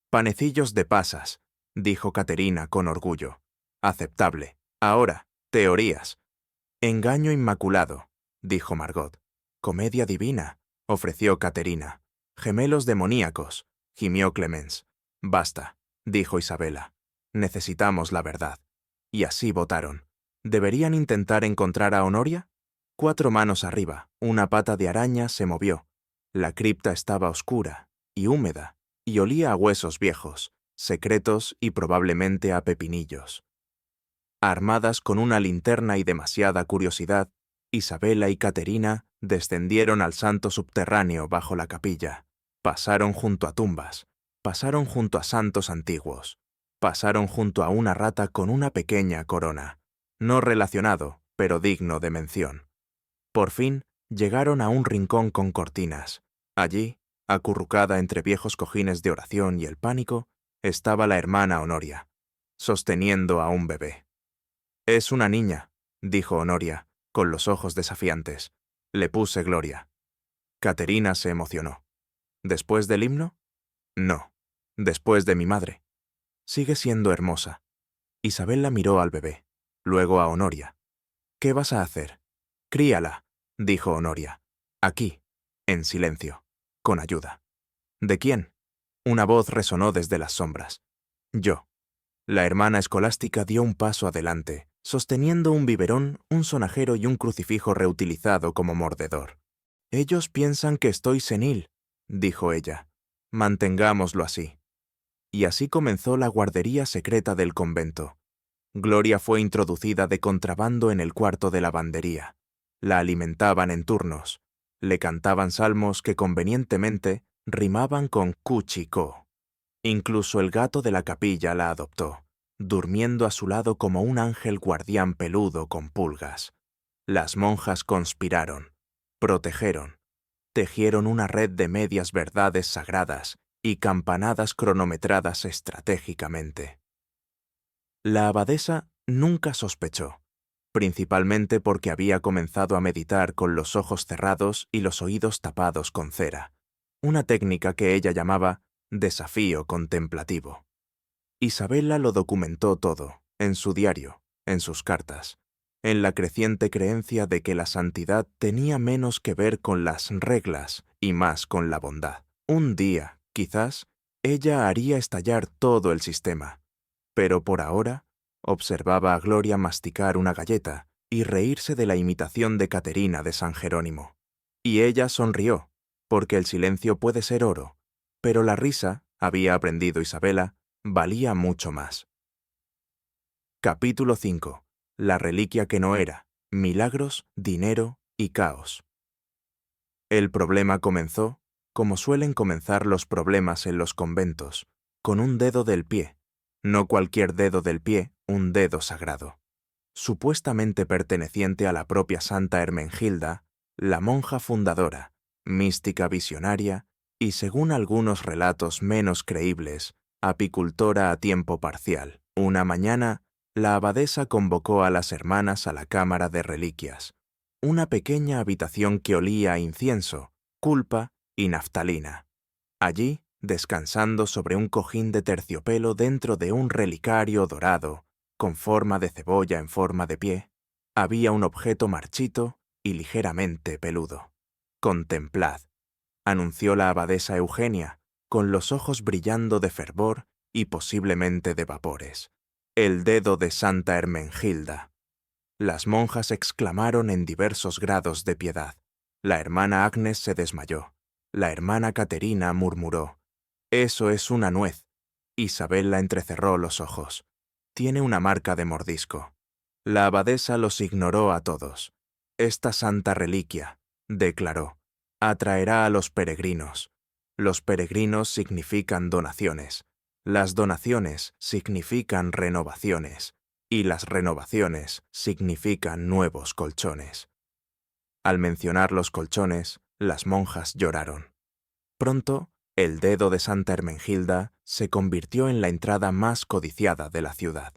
«Panecillos de pasas», dijo Caterina con orgullo. «Aceptable. Ahora, teorías». «Engaño inmaculado», dijo Margot. «Comedia divina», ofreció Caterina. «Gemelos demoníacos», gimió Clemence. «Basta», dijo Isabela. «Necesitamos la verdad». Y así votaron. ¿Deberían intentar encontrar a Honoria? 4 manos arriba, una pata de araña se movió. La cripta estaba oscura y húmeda, y olía a huesos viejos, secretos y probablemente a pepinillos. Armadas con una linterna y demasiada curiosidad, Isabela y Caterina descendieron al santo subterráneo bajo la capilla. Pasaron junto a tumbas, pasaron junto a santos antiguos, pasaron junto a una rata con una pequeña corona, no relacionado, pero digno de mención. Por fin, llegaron a un rincón con cortinas. Allí, acurrucada entre viejos cojines de oración y el pánico, estaba la hermana Honoria, sosteniendo a un bebé. «Es una niña», dijo Honoria, con los ojos desafiantes. «Le puse Gloria». Caterina se emocionó. «¿Después del himno?» «No, después de mi madre». «Sigue siendo hermosa». Isabela miró al bebé, luego a Honoria. «¿Qué vas a hacer?» «Críala», dijo Honoria. «Aquí, en silencio, con ayuda». «¿De quién?» Una voz resonó desde las sombras. «Yo». La hermana escolástica dio un paso adelante, sosteniendo un biberón, un sonajero y un crucifijo reutilizado como mordedor. «Ellos piensan que estoy senil», dijo ella. «Mantengámoslo así». Y así comenzó la guardería secreta del convento. Gloria fue introducida de contrabando en el cuarto de lavandería. La alimentaban en turnos. Le cantaban salmos que convenientemente rimaban con cuchico. Incluso el gato de la capilla la adoptó, durmiendo a su lado como un ángel guardián peludo con pulgas. Las monjas conspiraron, protegieron, tejieron una red de medias verdades sagradas y campanadas cronometradas estratégicamente. La abadesa nunca sospechó, principalmente porque había comenzado a meditar con los ojos cerrados y los oídos tapados con cera, una técnica que ella llamaba desafío contemplativo. Isabela lo documentó todo, en su diario, en sus cartas, en la creciente creencia de que la santidad tenía menos que ver con las reglas y más con la bondad. Un día, quizás, ella haría estallar todo el sistema, pero por ahora observaba a Gloria masticar una galleta y reírse de la imitación de Caterina de San Jerónimo. Y ella sonrió, porque el silencio puede ser oro, pero la risa, había aprendido Isabela, valía mucho más. Capítulo 5. La reliquia que no era: milagros, dinero y caos. El problema comenzó, como suelen comenzar los problemas en los conventos, con un dedo del pie. No cualquier dedo del pie, un dedo sagrado. Supuestamente perteneciente a la propia Santa Hermengilda, la monja fundadora, mística visionaria y, según algunos relatos menos creíbles, apicultora a tiempo parcial. Una mañana, la abadesa convocó a las hermanas a la cámara de reliquias, una pequeña habitación que olía a incienso, culpa y naftalina. Allí, descansando sobre un cojín de terciopelo dentro de un relicario dorado, con forma de cebolla en forma de pie, había un objeto marchito y ligeramente peludo. «Contemplad», anunció la abadesa Eugenia, con los ojos brillando de fervor y posiblemente de vapores. «El dedo de Santa Hermengilda». Las monjas exclamaron en diversos grados de piedad. La hermana Agnes se desmayó. La hermana Caterina murmuró: «Eso es una nuez». Isabela entrecerró los ojos. «Tiene una marca de mordisco». La abadesa los ignoró a todos. «Esta santa reliquia», declaró, Atraerá a los peregrinos. Los peregrinos significan donaciones. Las donaciones significan renovaciones. Y las renovaciones significan nuevos colchones. Al mencionar los colchones, las monjas lloraron. Pronto, el dedo de Santa Hermenegilda se convirtió en la entrada más codiciada de la ciudad.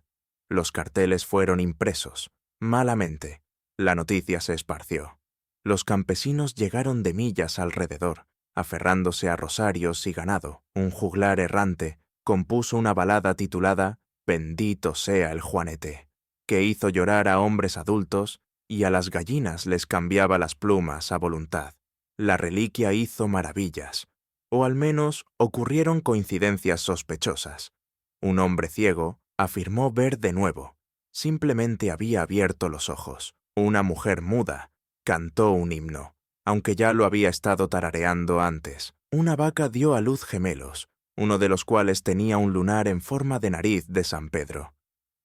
Los carteles fueron impresos. Malamente, la noticia se esparció. Los campesinos llegaron de millas alrededor, aferrándose a rosarios y ganado. Un juglar errante compuso una balada titulada «Bendito sea el Juanete», que hizo llorar a hombres adultos y a las gallinas les cambiaba las plumas a voluntad. La reliquia hizo maravillas, o al menos ocurrieron coincidencias sospechosas. Un hombre ciego afirmó ver de nuevo. Simplemente había abierto los ojos. Una mujer muda cantó un himno, aunque ya lo había estado tarareando antes. Una vaca dio a luz gemelos, uno de los cuales tenía un lunar en forma de nariz de San Pedro.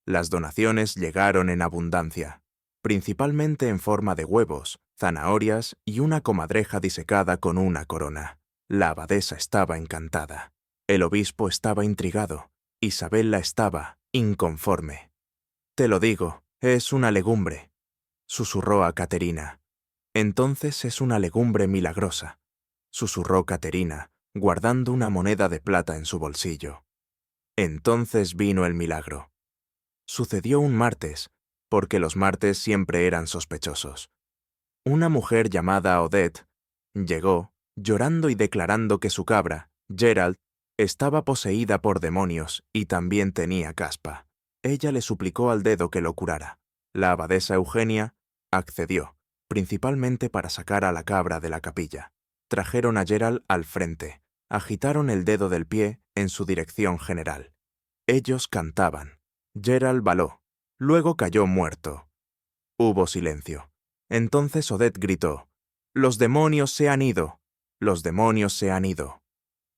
Las donaciones llegaron en abundancia, principalmente en forma de huevos, zanahorias y una comadreja disecada con una corona. La abadesa estaba encantada. El obispo estaba intrigado. Isabella estaba inconforme. «Te lo digo, es una legumbre», susurró a Caterina. «Entonces es una legumbre milagrosa», susurró Caterina, guardando una moneda de plata en su bolsillo. Entonces vino el milagro. Sucedió un martes, porque los martes siempre eran sospechosos. Una mujer llamada Odette llegó, llorando y declarando que su cabra, Gerald, estaba poseída por demonios y también tenía caspa. Ella le suplicó al dedo que lo curara. La abadesa Eugenia accedió, principalmente para sacar a la cabra de la capilla. Trajeron a Gerald al frente, agitaron el dedo del pie en su dirección general. Ellos cantaban. Gerald baló, luego cayó muerto. Hubo silencio. Entonces Odette gritó: «¡Los demonios se han ido! ¡Los demonios se han ido!».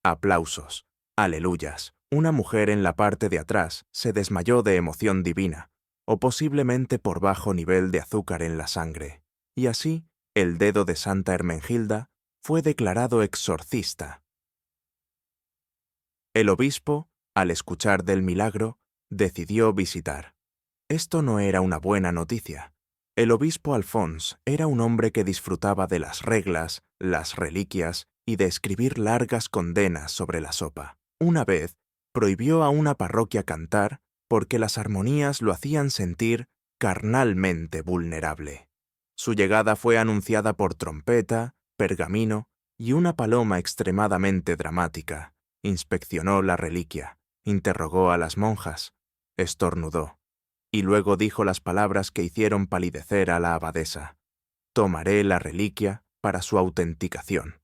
Aplausos. Aleluyas. Una mujer en la parte de atrás se desmayó de emoción divina, o posiblemente por bajo nivel de azúcar en la sangre. Y así, el dedo de Santa Hermenegilda fue declarado exorcista. El obispo, al escuchar del milagro, decidió visitar. Esto no era una buena noticia. El obispo Alphonse era un hombre que disfrutaba de las reglas, las reliquias y de escribir largas condenas sobre la sopa. Una vez, prohibió a una parroquia cantar porque las armonías lo hacían sentir carnalmente vulnerable. Su llegada fue anunciada por trompeta, pergamino y una paloma extremadamente dramática. Inspeccionó la reliquia, interrogó a las monjas, estornudó, y luego dijo las palabras que hicieron palidecer a la abadesa: «Tomaré la reliquia para su autenticación».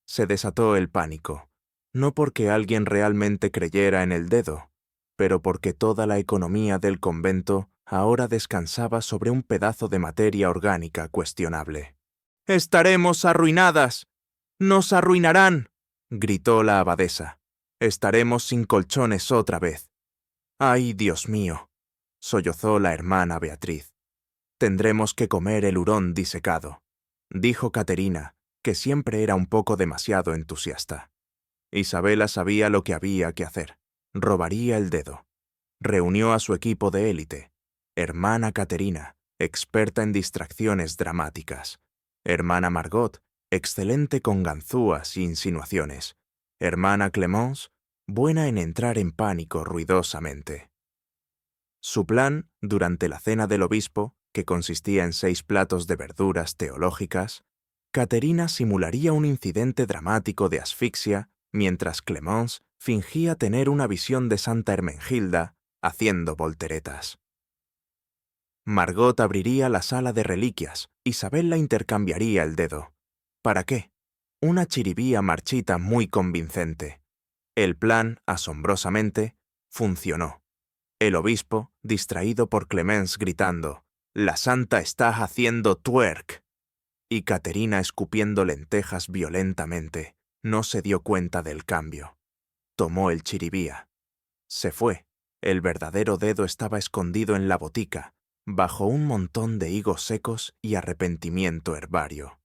Se desató el pánico, no porque alguien realmente creyera en el dedo, pero porque toda la economía del convento ahora descansaba sobre un pedazo de materia orgánica cuestionable. «¡Estaremos arruinadas! ¡Nos arruinarán!», gritó la abadesa. «Estaremos sin colchones otra vez». «¡Ay, Dios mío!», sollozó la hermana Beatriz. «Tendremos que comer el hurón disecado», dijo Caterina, que siempre era un poco demasiado entusiasta. Isabela sabía lo que había que hacer. Robaría el dedo. Reunió a su equipo de élite. Hermana Caterina, experta en distracciones dramáticas. Hermana Margot, excelente con ganzúas e insinuaciones. Hermana Clémence, buena en entrar en pánico ruidosamente. Su plan, durante la cena del obispo, que consistía en 6 platos de verduras teológicas, Caterina simularía un incidente dramático de asfixia, mientras Clémence fingía tener una visión de Santa Hermenegilda haciendo volteretas. Margot abriría la sala de reliquias, Isabella intercambiaría el dedo. ¿Para qué? Una chiribía marchita muy convincente. El plan, asombrosamente, funcionó. El obispo, distraído por Clémence gritando: «¡La santa está haciendo twerk!», y Caterina escupiendo lentejas violentamente, no se dio cuenta del cambio. Tomó el chiribía. Se fue. El verdadero dedo estaba escondido en la botica, bajo un montón de higos secos y arrepentimiento herbario.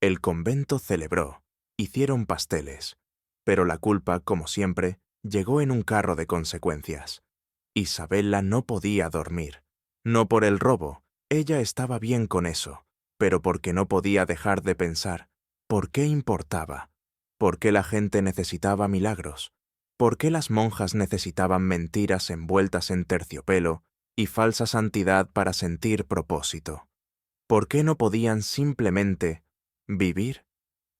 El convento celebró, hicieron pasteles, pero la culpa, como siempre, llegó en un carro de consecuencias. Isabella no podía dormir. No por el robo, ella estaba bien con eso, pero porque no podía dejar de pensar, ¿por qué importaba? ¿Por qué la gente necesitaba milagros? ¿Por qué las monjas necesitaban mentiras envueltas en terciopelo y falsa santidad para sentir propósito? ¿Por qué no podían simplemente vivir?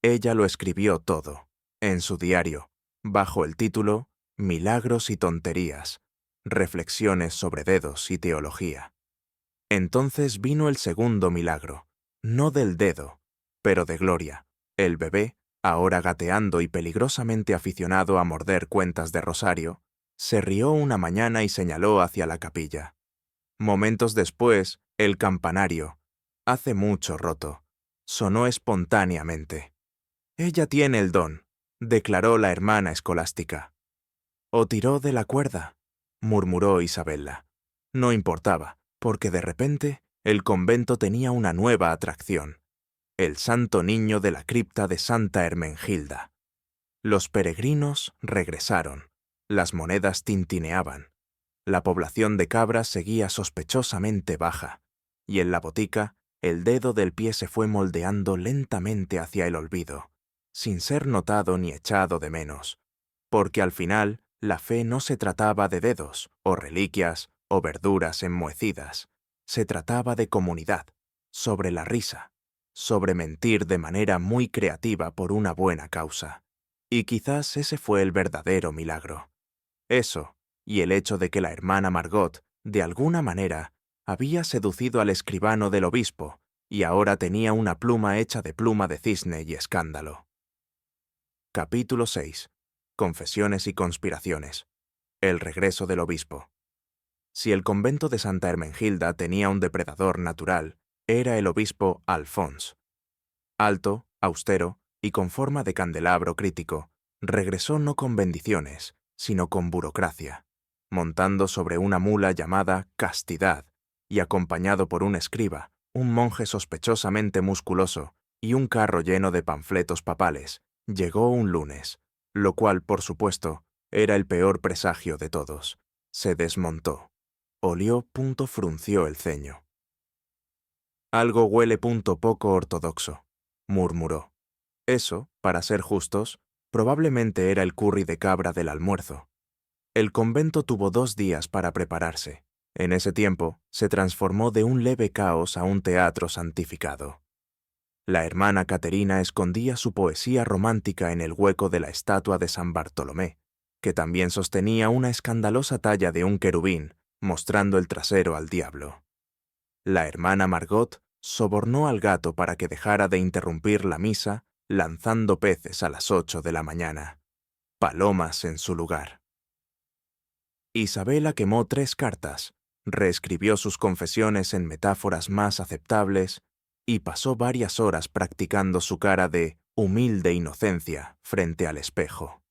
Ella lo escribió todo, en su diario, bajo el título Milagros y tonterías, reflexiones sobre dedos y teología. Entonces vino el segundo milagro, no del dedo, pero de Gloria. El bebé, ahora gateando y peligrosamente aficionado a morder cuentas de rosario, se rió una mañana y señaló hacia la capilla. Momentos después, el campanario, hace mucho roto, sonó espontáneamente. «Ella tiene el don», declaró la hermana escolástica. «¿O tiró de la cuerda?», murmuró Isabella. No importaba, porque de repente el convento tenía una nueva atracción: el santo niño de la cripta de Santa Hermengilda. Los peregrinos regresaron, las monedas tintineaban, la población de Cabra seguía sospechosamente baja, y en la botica el dedo del pie se fue moldeando lentamente hacia el olvido, sin ser notado ni echado de menos, porque al final la fe no se trataba de dedos, o reliquias, o verduras enmohecidas, se trataba de comunidad, sobre la risa, sobre mentir de manera muy creativa por una buena causa. Y quizás ese fue el verdadero milagro. Eso, y el hecho de que la hermana Margot, de alguna manera, había seducido al escribano del obispo, y ahora tenía una pluma hecha de pluma de cisne y escándalo. Capítulo 6. Confesiones y conspiraciones. El regreso del obispo. Si el convento de Santa Hermengilda tenía un depredador natural, era el obispo Alphonse. Alto, austero y con forma de candelabro crítico, regresó no con bendiciones, sino con burocracia, montando sobre una mula llamada Castidad y acompañado por un escriba, un monje sospechosamente musculoso y un carro lleno de panfletos papales. Llegó un lunes, lo cual, por supuesto, era el peor presagio de todos. Se desmontó. Olió. Frunció el ceño. «Algo huele. Poco ortodoxo», murmuró. Eso, para ser justos, probablemente era el curry de cabra del almuerzo. El convento tuvo 2 días para prepararse. En ese tiempo, se transformó de un leve caos a un teatro santificado. La hermana Caterina escondía su poesía romántica en el hueco de la estatua de San Bartolomé, que también sostenía una escandalosa talla de un querubín, mostrando el trasero al diablo. La hermana Margot sobornó al gato para que dejara de interrumpir la misa, lanzando peces a las 8 de la mañana. Palomas en su lugar. Isabella quemó 3 cartas, reescribió sus confesiones en metáforas más aceptables y pasó varias horas practicando su cara de humilde inocencia frente al espejo.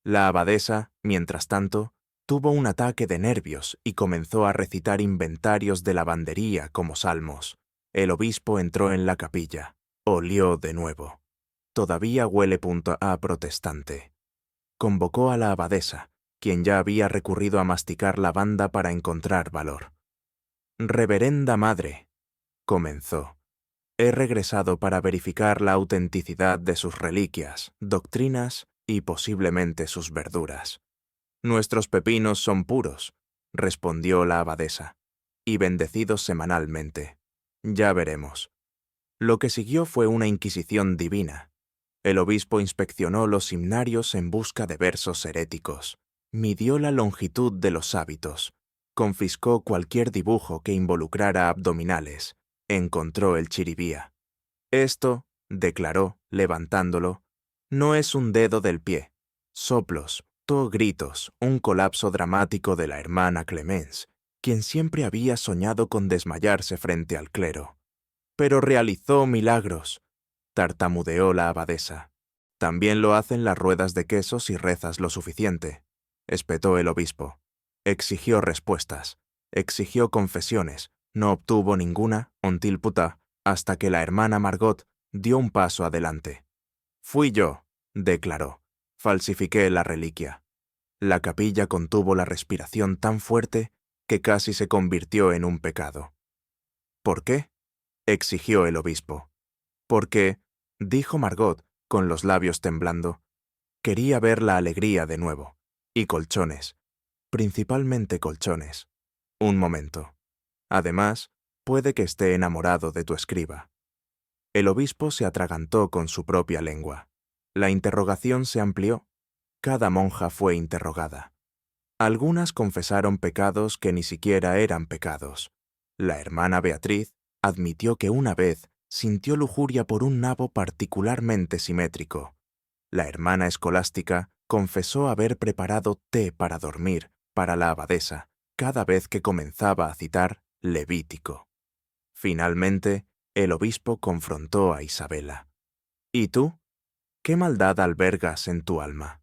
La abadesa, mientras tanto, tuvo un ataque de nervios y comenzó a recitar inventarios de lavandería como salmos. El obispo entró en la capilla. Olió de nuevo. Todavía huele. A protestante. Convocó a la abadesa, quien ya había recurrido a masticar lavanda para encontrar valor. «Reverenda madre», comenzó, «he regresado para verificar la autenticidad de sus reliquias, doctrinas y posiblemente sus verduras». «Nuestros pepinos son puros», respondió la abadesa, «y bendecidos semanalmente. Ya veremos». Lo que siguió fue una inquisición divina. El obispo inspeccionó los himnarios en busca de versos heréticos, midió la longitud de los hábitos, confiscó cualquier dibujo que involucrara abdominales, encontró el chiribía. «Esto», declaró, levantándolo, «no es un dedo del pie». Soplos, gritos, un colapso dramático de la hermana Clemence, quien siempre había soñado con desmayarse frente al clero. «Pero realizó milagros», tartamudeó la abadesa. «También lo hacen las ruedas de queso si rezas lo suficiente», espetó el obispo. Exigió respuestas, exigió confesiones, no obtuvo ninguna, hasta que la hermana Margot, Dio un paso adelante. «Fui yo», declaró. «Falsifiqué la reliquia». La capilla contuvo la respiración tan fuerte que casi se convirtió en un pecado. «¿Por qué?», exigió el obispo. «Porque», dijo Margot, con los labios temblando, «quería ver la alegría de nuevo. Y colchones. Principalmente colchones. Un momento. Además, puede que esté enamorado de tu escriba». El obispo se atragantó con su propia lengua. La interrogación se amplió. Cada monja fue interrogada. Algunas confesaron pecados que ni siquiera eran pecados. La hermana Beatriz admitió que una vez sintió lujuria por un nabo particularmente simétrico. La hermana Escolástica confesó haber preparado té para dormir para la abadesa cada vez que comenzaba a citar Levítico. Finalmente, el obispo confrontó a Isabela. «¿Y tú? ¿Qué maldad albergas en tu alma?».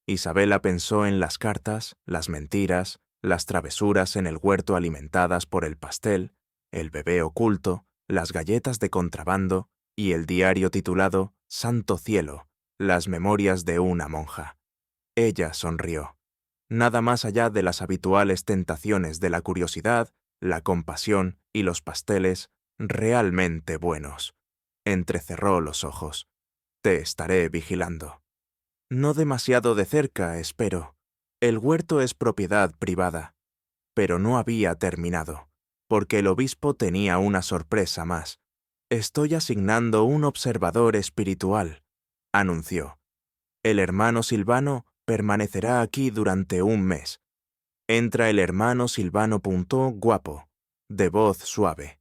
Isabela pensó en las cartas, las mentiras, las travesuras en el huerto alimentadas por el pastel, el bebé oculto, las galletas de contrabando y el diario titulado «Santo Cielo», las memorias de una monja. Ella sonrió. Nada más allá de las habituales tentaciones de la curiosidad, la compasión y los pasteles realmente buenos. Entrecerró los ojos. «Te estaré vigilando». «No demasiado de cerca, espero. El huerto es propiedad privada». Pero no había terminado, porque el obispo tenía una sorpresa más. «Estoy asignando un observador espiritual», anunció. «El hermano Silvano permanecerá aquí durante un mes». Entra el hermano Silvano Puntó, guapo, de voz suave.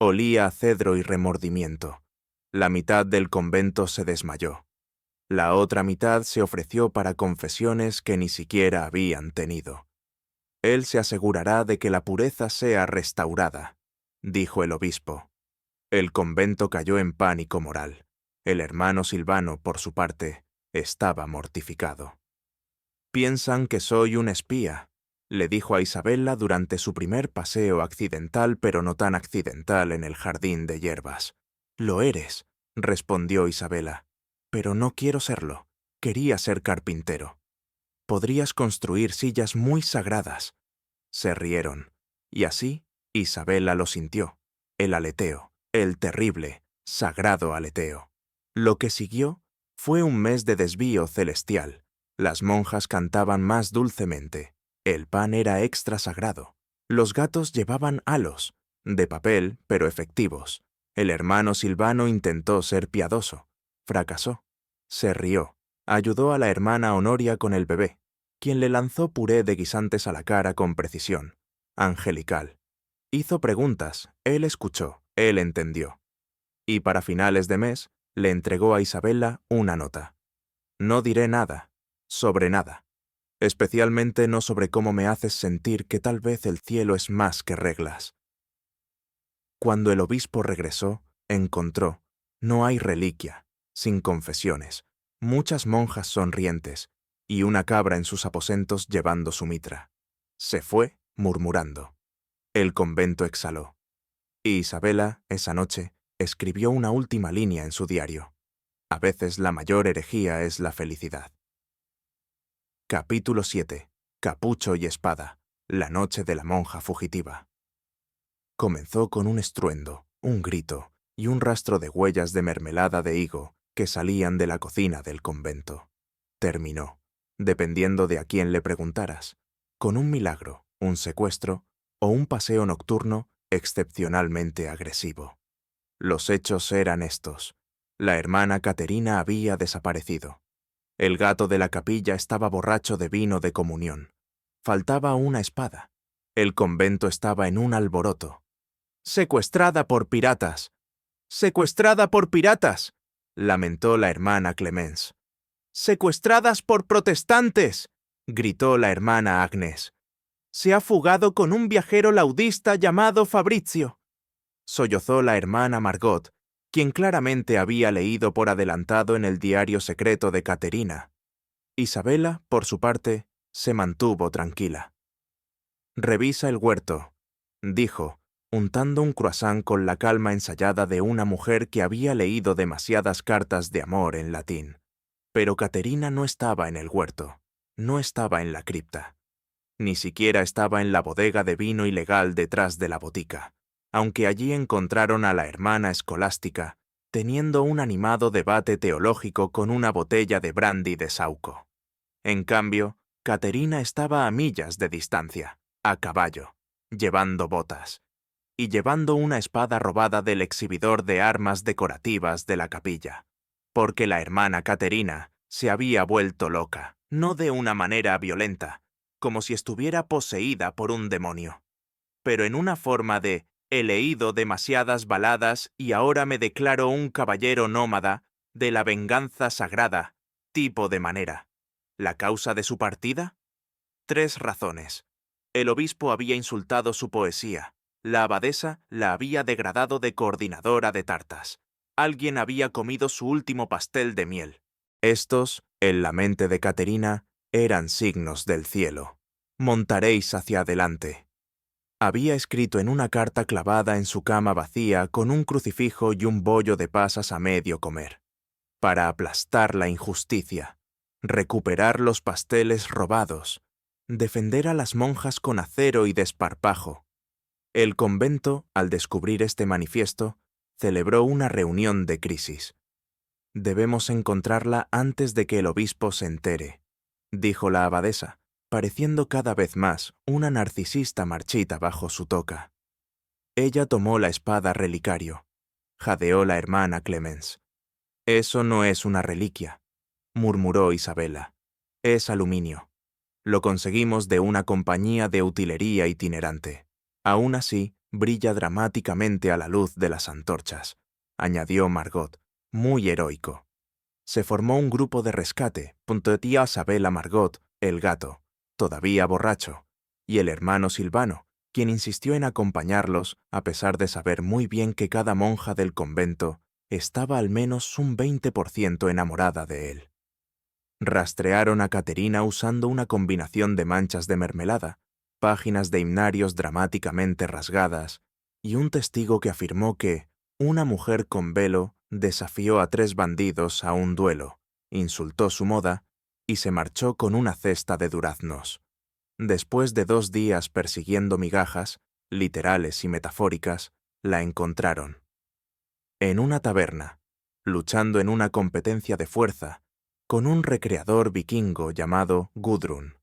Olía a cedro y remordimiento. La mitad del convento se desmayó. La otra mitad se ofreció para confesiones que ni siquiera habían tenido. «Él se asegurará de que la pureza sea restaurada», dijo el obispo. El convento cayó en pánico moral. El hermano Silvano, por su parte, estaba mortificado. «Piensan que soy un espía», le dijo a Isabela durante su primer paseo accidental pero no tan accidental en el jardín de hierbas. «Lo eres», respondió Isabela. «Pero no quiero serlo. Quería ser carpintero». «Podrías construir sillas muy sagradas». Se rieron. Y así, Isabela lo sintió. El aleteo, el terrible, sagrado aleteo. Lo que siguió fue un mes de desvío celestial. Las monjas cantaban más dulcemente. El pan era extra sagrado. Los gatos llevaban halos, de papel, pero efectivos. El hermano Silvano intentó ser piadoso. Fracasó. Se rió. Ayudó a la hermana Honoria con el bebé, quien le lanzó puré de guisantes a la cara con precisión. Angelical. Hizo preguntas, él escuchó, él entendió. Y para finales de mes, le entregó a Isabela una nota. «No diré nada, sobre nada. Especialmente no sobre cómo me haces sentir que tal vez el cielo es más que reglas». Cuando el obispo regresó, encontró, no hay reliquia, sin confesiones, muchas monjas sonrientes y una cabra en sus aposentos llevando su mitra. Se fue murmurando. El convento exhaló. Y Isabela, esa noche, escribió una última línea en su diario. A veces la mayor herejía es la felicidad. Capítulo 7. Capucho y espada. La noche de la monja fugitiva. Comenzó con un estruendo, un grito y un rastro de huellas de mermelada de higo que salían de la cocina del convento. Terminó, dependiendo de a quién le preguntaras, con un milagro, un secuestro o un paseo nocturno excepcionalmente agresivo. Los hechos eran estos. La hermana Caterina había desaparecido. El gato de la capilla estaba borracho de vino de comunión. Faltaba una espada. El convento estaba en un alboroto. «¡Secuestrada por piratas! ¡Secuestrada por piratas!», lamentó la hermana Clemence. «¡Secuestradas por protestantes!», gritó la hermana Agnes. «Se ha fugado con un viajero laudista llamado Fabrizio», sollozó la hermana Margot, quien claramente había leído por adelantado en el diario secreto de Caterina. Isabela, por su parte, se mantuvo tranquila. «Revisa el huerto», dijo, untando un croissant con la calma ensayada de una mujer que había leído demasiadas cartas de amor en latín. Pero Caterina no estaba en el huerto, no estaba en la cripta. Ni siquiera estaba en la bodega de vino ilegal detrás de la botica, aunque allí encontraron a la hermana escolástica teniendo un animado debate teológico con una botella de brandy de Sauco. En cambio, Caterina estaba a millas de distancia, a caballo, llevando botas, y llevando una espada robada del exhibidor de armas decorativas de la capilla, porque la hermana Caterina se había vuelto loca, no de una manera violenta, como si estuviera poseída por un demonio, pero en una forma de «he leído demasiadas baladas y ahora me declaro un caballero nómada de la venganza sagrada» tipo de manera. ¿La causa de su partida? 3 razones. El obispo había insultado su poesía. La abadesa la había degradado de coordinadora de tartas. Alguien había comido su último pastel de miel. Estos, en la mente de Caterina, eran signos del cielo. Montaréis hacia adelante. Había escrito en una carta clavada en su cama vacía con un crucifijo y un bollo de pasas a medio comer. Para aplastar la injusticia, recuperar los pasteles robados, defender a las monjas con acero y desparpajo. El convento, al descubrir este manifiesto, celebró una reunión de crisis. «Debemos encontrarla antes de que el obispo se entere», dijo la abadesa, pareciendo cada vez más una narcisista marchita bajo su toca. Ella tomó la espada relicario. Jadeó la hermana Clemens. «Eso no es una reliquia», murmuró Isabela. «Es aluminio. Lo conseguimos de una compañía de utilería itinerante. Aún así, brilla dramáticamente a la luz de las antorchas», añadió Margot, muy heroico. Se formó un grupo de rescate, tía Isabela Margot, el gato, todavía borracho, y el hermano Silvano, quien insistió en acompañarlos a pesar de saber muy bien que cada monja del convento estaba al menos un 20% enamorada de él. Rastrearon a Caterina usando una combinación de manchas de mermelada, páginas de himnarios dramáticamente rasgadas y un testigo que afirmó que una mujer con velo desafió a 3 bandidos a un duelo, insultó su moda y se marchó con una cesta de duraznos. Después de 2 días persiguiendo migajas, literales y metafóricas, la encontraron. En una taberna, luchando en una competencia de fuerza, con un recreador vikingo llamado Gudrun,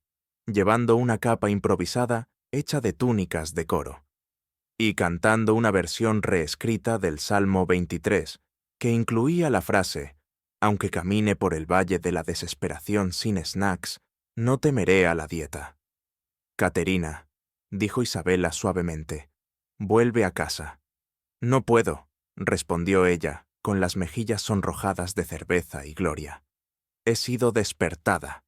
llevando una capa improvisada hecha de túnicas de coro, y cantando una versión reescrita del Salmo 23, que incluía la frase «Aunque camine por el valle de la desesperación sin snacks, no temeré a la dieta». «Caterina», dijo Isabela suavemente, «vuelve a casa». «No puedo», respondió ella, con las mejillas sonrojadas de cerveza y gloria. «He sido despertada.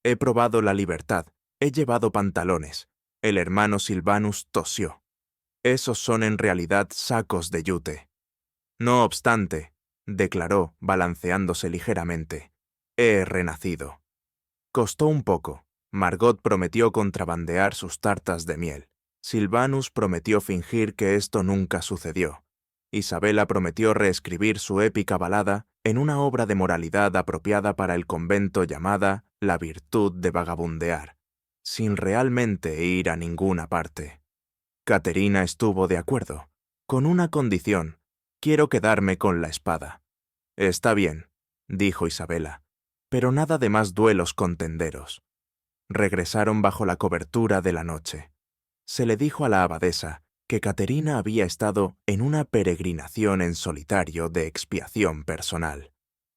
He probado la libertad, he llevado pantalones». El hermano Silvanus tosió. «Esos son en realidad sacos de yute». «No obstante», declaró, balanceándose ligeramente, «he renacido». Costó un poco. Margot prometió contrabandear sus tartas de miel. Silvanus prometió fingir que esto nunca sucedió. Isabela prometió reescribir su épica balada en una obra de moralidad apropiada para el convento llamada La virtud de vagabundear, sin realmente ir a ninguna parte. Caterina estuvo de acuerdo, con una condición: «Quiero quedarme con la espada». «Está bien», dijo Isabela, «pero nada de más duelos con tenderos». Regresaron bajo la cobertura de la noche. Se le dijo a la abadesa que Caterina había estado en una peregrinación en solitario de expiación personal.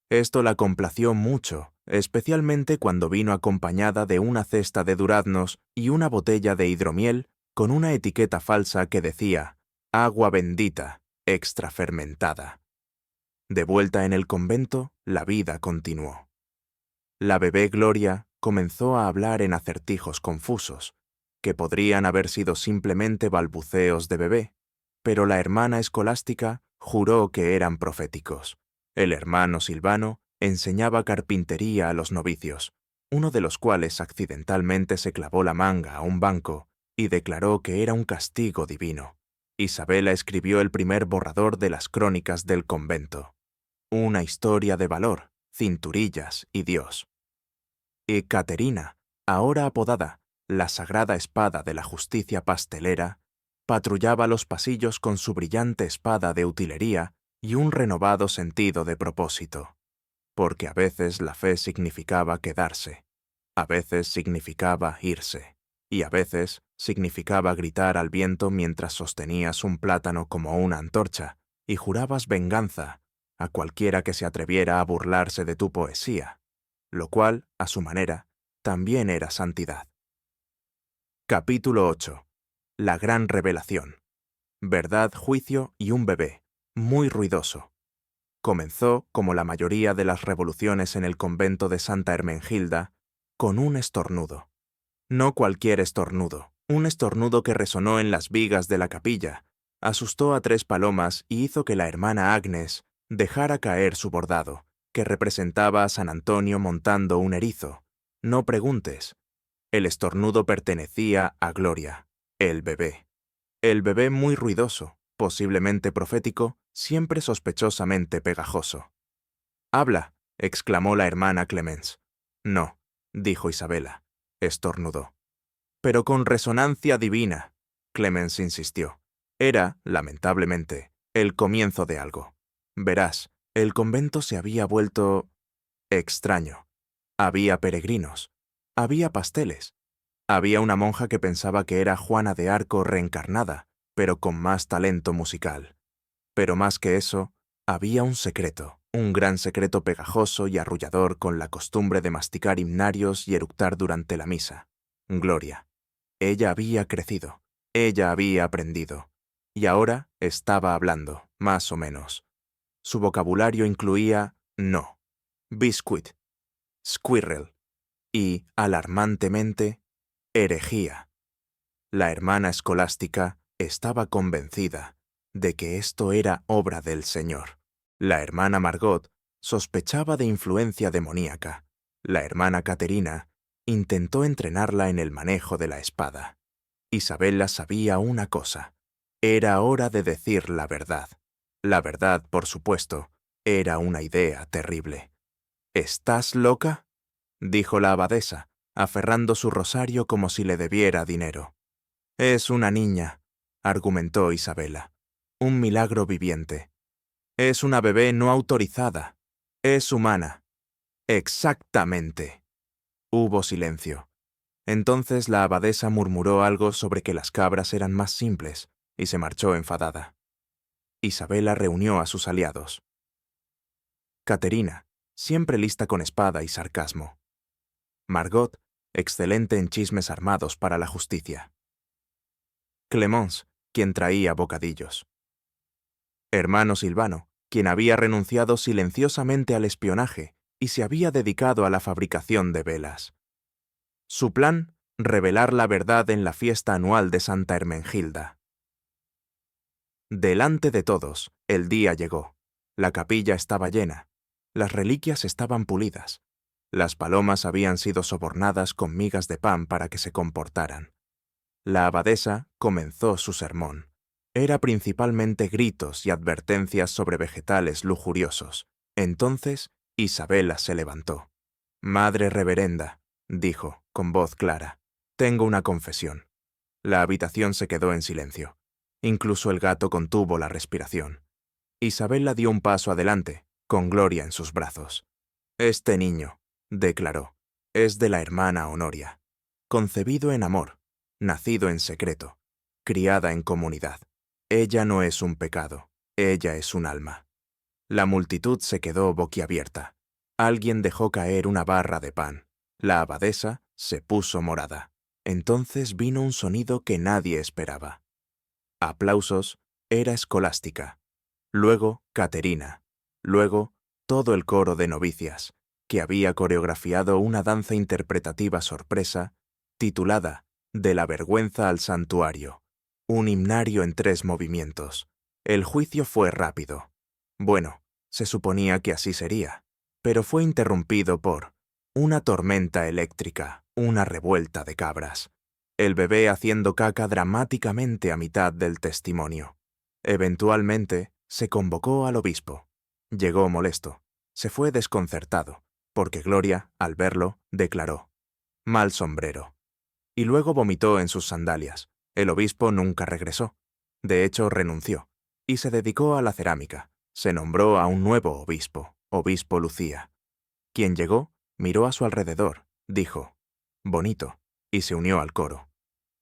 Esto la complació mucho, especialmente cuando vino acompañada de una cesta de duraznos y una botella de hidromiel con una etiqueta falsa que decía «agua bendita, extra fermentada». De vuelta en el convento, la vida continuó. La bebé Gloria comenzó a hablar en acertijos confusos, que podrían haber sido simplemente balbuceos de bebé, pero la hermana escolástica juró que eran proféticos. El hermano Silvano enseñaba carpintería a los novicios, uno de los cuales accidentalmente se clavó la manga a un banco y declaró que era un castigo divino. Isabela escribió el primer borrador de las crónicas del convento. Una historia de valor, cinturillas y Dios. Y Caterina, ahora apodada la Sagrada Espada de la Justicia Pastelera, patrullaba los pasillos con su brillante espada de utilería y un renovado sentido de propósito. Porque a veces la fe significaba quedarse, a veces significaba irse, y a veces significaba gritar al viento mientras sostenías un plátano como una antorcha y jurabas venganza a cualquiera que se atreviera a burlarse de tu poesía, lo cual, a su manera, también era santidad. Capítulo 8. La gran revelación. Verdad, juicio y un bebé, muy ruidoso. Comenzó, como la mayoría de las revoluciones en el convento de Santa Hermenegilda, con un estornudo. No cualquier estornudo, un estornudo que resonó en las vigas de la capilla, asustó a 3 palomas y hizo que la hermana Agnes dejara caer su bordado, que representaba a San Antonio montando un erizo. No preguntes. El estornudo pertenecía a Gloria, el bebé. El bebé muy ruidoso, posiblemente profético, siempre sospechosamente pegajoso. «¡Habla!», exclamó la hermana Clemence. «No», dijo Isabela. Estornudó. «Pero con resonancia divina», Clemence insistió. Era, lamentablemente, el comienzo de algo. Verás, el convento se había vuelto extraño. Había peregrinos. Había pasteles. Había una monja que pensaba que era Juana de Arco reencarnada, pero con más talento musical. Pero más que eso, había un secreto, un gran secreto pegajoso y arrullador con la costumbre de masticar himnarios y eructar durante la misa. Gloria. Ella había crecido, ella había aprendido, y ahora estaba hablando, más o menos. Su vocabulario incluía no, biscuit, squirrel y, alarmantemente, herejía. La hermana escolástica estaba convencida de que esto era obra del Señor. La hermana Margot sospechaba de influencia demoníaca. La hermana Caterina intentó entrenarla en el manejo de la espada. Isabela sabía una cosa. Era hora de decir la verdad. La verdad, por supuesto, era una idea terrible. «¿Estás loca?», dijo la abadesa, aferrando su rosario como si le debiera dinero. «Es una niña», argumentó Isabela. «Un milagro viviente. Es una bebé no autorizada. Es humana». «Exactamente». Hubo silencio. Entonces la abadesa murmuró algo sobre que las cabras eran más simples y se marchó enfadada. Isabela reunió a sus aliados. Caterina, siempre lista con espada y sarcasmo. Margot, excelente en chismes armados para la justicia. Clemence, quien traía bocadillos. Hermano Silvano, quien había renunciado silenciosamente al espionaje y se había dedicado a la fabricación de velas. Su plan, revelar la verdad en la fiesta anual de Santa Hermenegilda. Delante de todos, el día llegó. La capilla estaba llena. Las reliquias estaban pulidas. Las palomas habían sido sobornadas con migas de pan para que se comportaran. La abadesa comenzó su sermón. Era principalmente gritos y advertencias sobre vegetales lujuriosos. Entonces, Isabela se levantó. «Madre reverenda», dijo, con voz clara, «tengo una confesión». La habitación se quedó en silencio. Incluso el gato contuvo la respiración. Isabela dio un paso adelante, con Gloria en sus brazos. «Este niño», declaró, «es de la hermana Honoria. Concebido en amor, nacido en secreto, criada en comunidad. Ella no es un pecado, ella es un alma». La multitud se quedó boquiabierta. Alguien dejó caer una barra de pan. La abadesa se puso morada. Entonces vino un sonido que nadie esperaba. Aplausos, era escolástica. Luego, Caterina. Luego, todo el coro de novicias, que había coreografiado una danza interpretativa sorpresa, titulada «De la vergüenza al santuario», un himnario en 3 movimientos. El juicio fue rápido. Bueno, se suponía que así sería, pero fue interrumpido por una tormenta eléctrica, una revuelta de cabras. el bebé haciendo caca dramáticamente a mitad del testimonio. Eventualmente, se convocó al obispo. Llegó molesto. Se fue desconcertado, porque Gloria, al verlo, declaró: «Mal sombrero». Y luego vomitó en sus sandalias. El obispo nunca regresó. De hecho, renunció, y se dedicó a la cerámica. Se nombró a un nuevo obispo, obispo Lucía. Quien llegó, miró a su alrededor, dijo: «Bonito», y se unió al coro.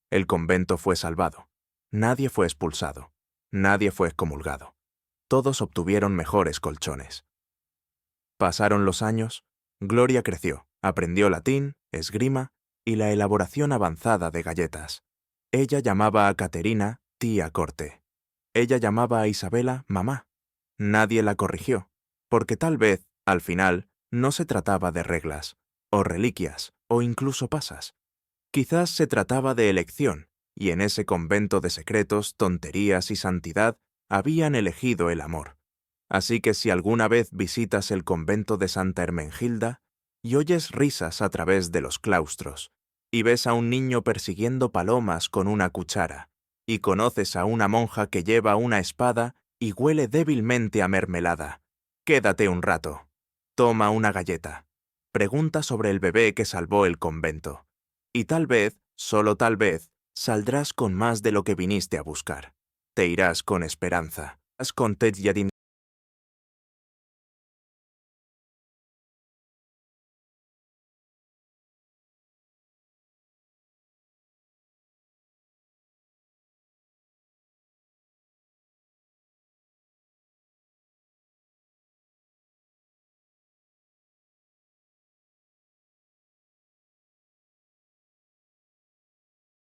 El convento fue salvado. Nadie fue expulsado. Nadie fue excomulgado. Todos obtuvieron mejores colchones. Pasaron los años, Gloria creció, aprendió latín, esgrima y la elaboración avanzada de galletas. Ella llamaba a Caterina tía Corte. Ella llamaba a Isabela mamá. Nadie la corrigió, porque tal vez, al final, no se trataba de reglas, o reliquias, o incluso pasas. Quizás se trataba de elección, y en ese convento de secretos, tonterías y santidad habían elegido el amor. Así que si alguna vez visitas el convento de Santa Hermenegilda y oyes risas a través de los claustros, y ves a un niño persiguiendo palomas con una cuchara, y conoces a una monja que lleva una espada y huele débilmente a mermelada, quédate un rato. Toma una galleta. Pregunta sobre el bebé que salvó el convento. Y tal vez, solo tal vez, saldrás con más de lo que viniste a buscar. Te irás con esperanza. Con Ted Yadin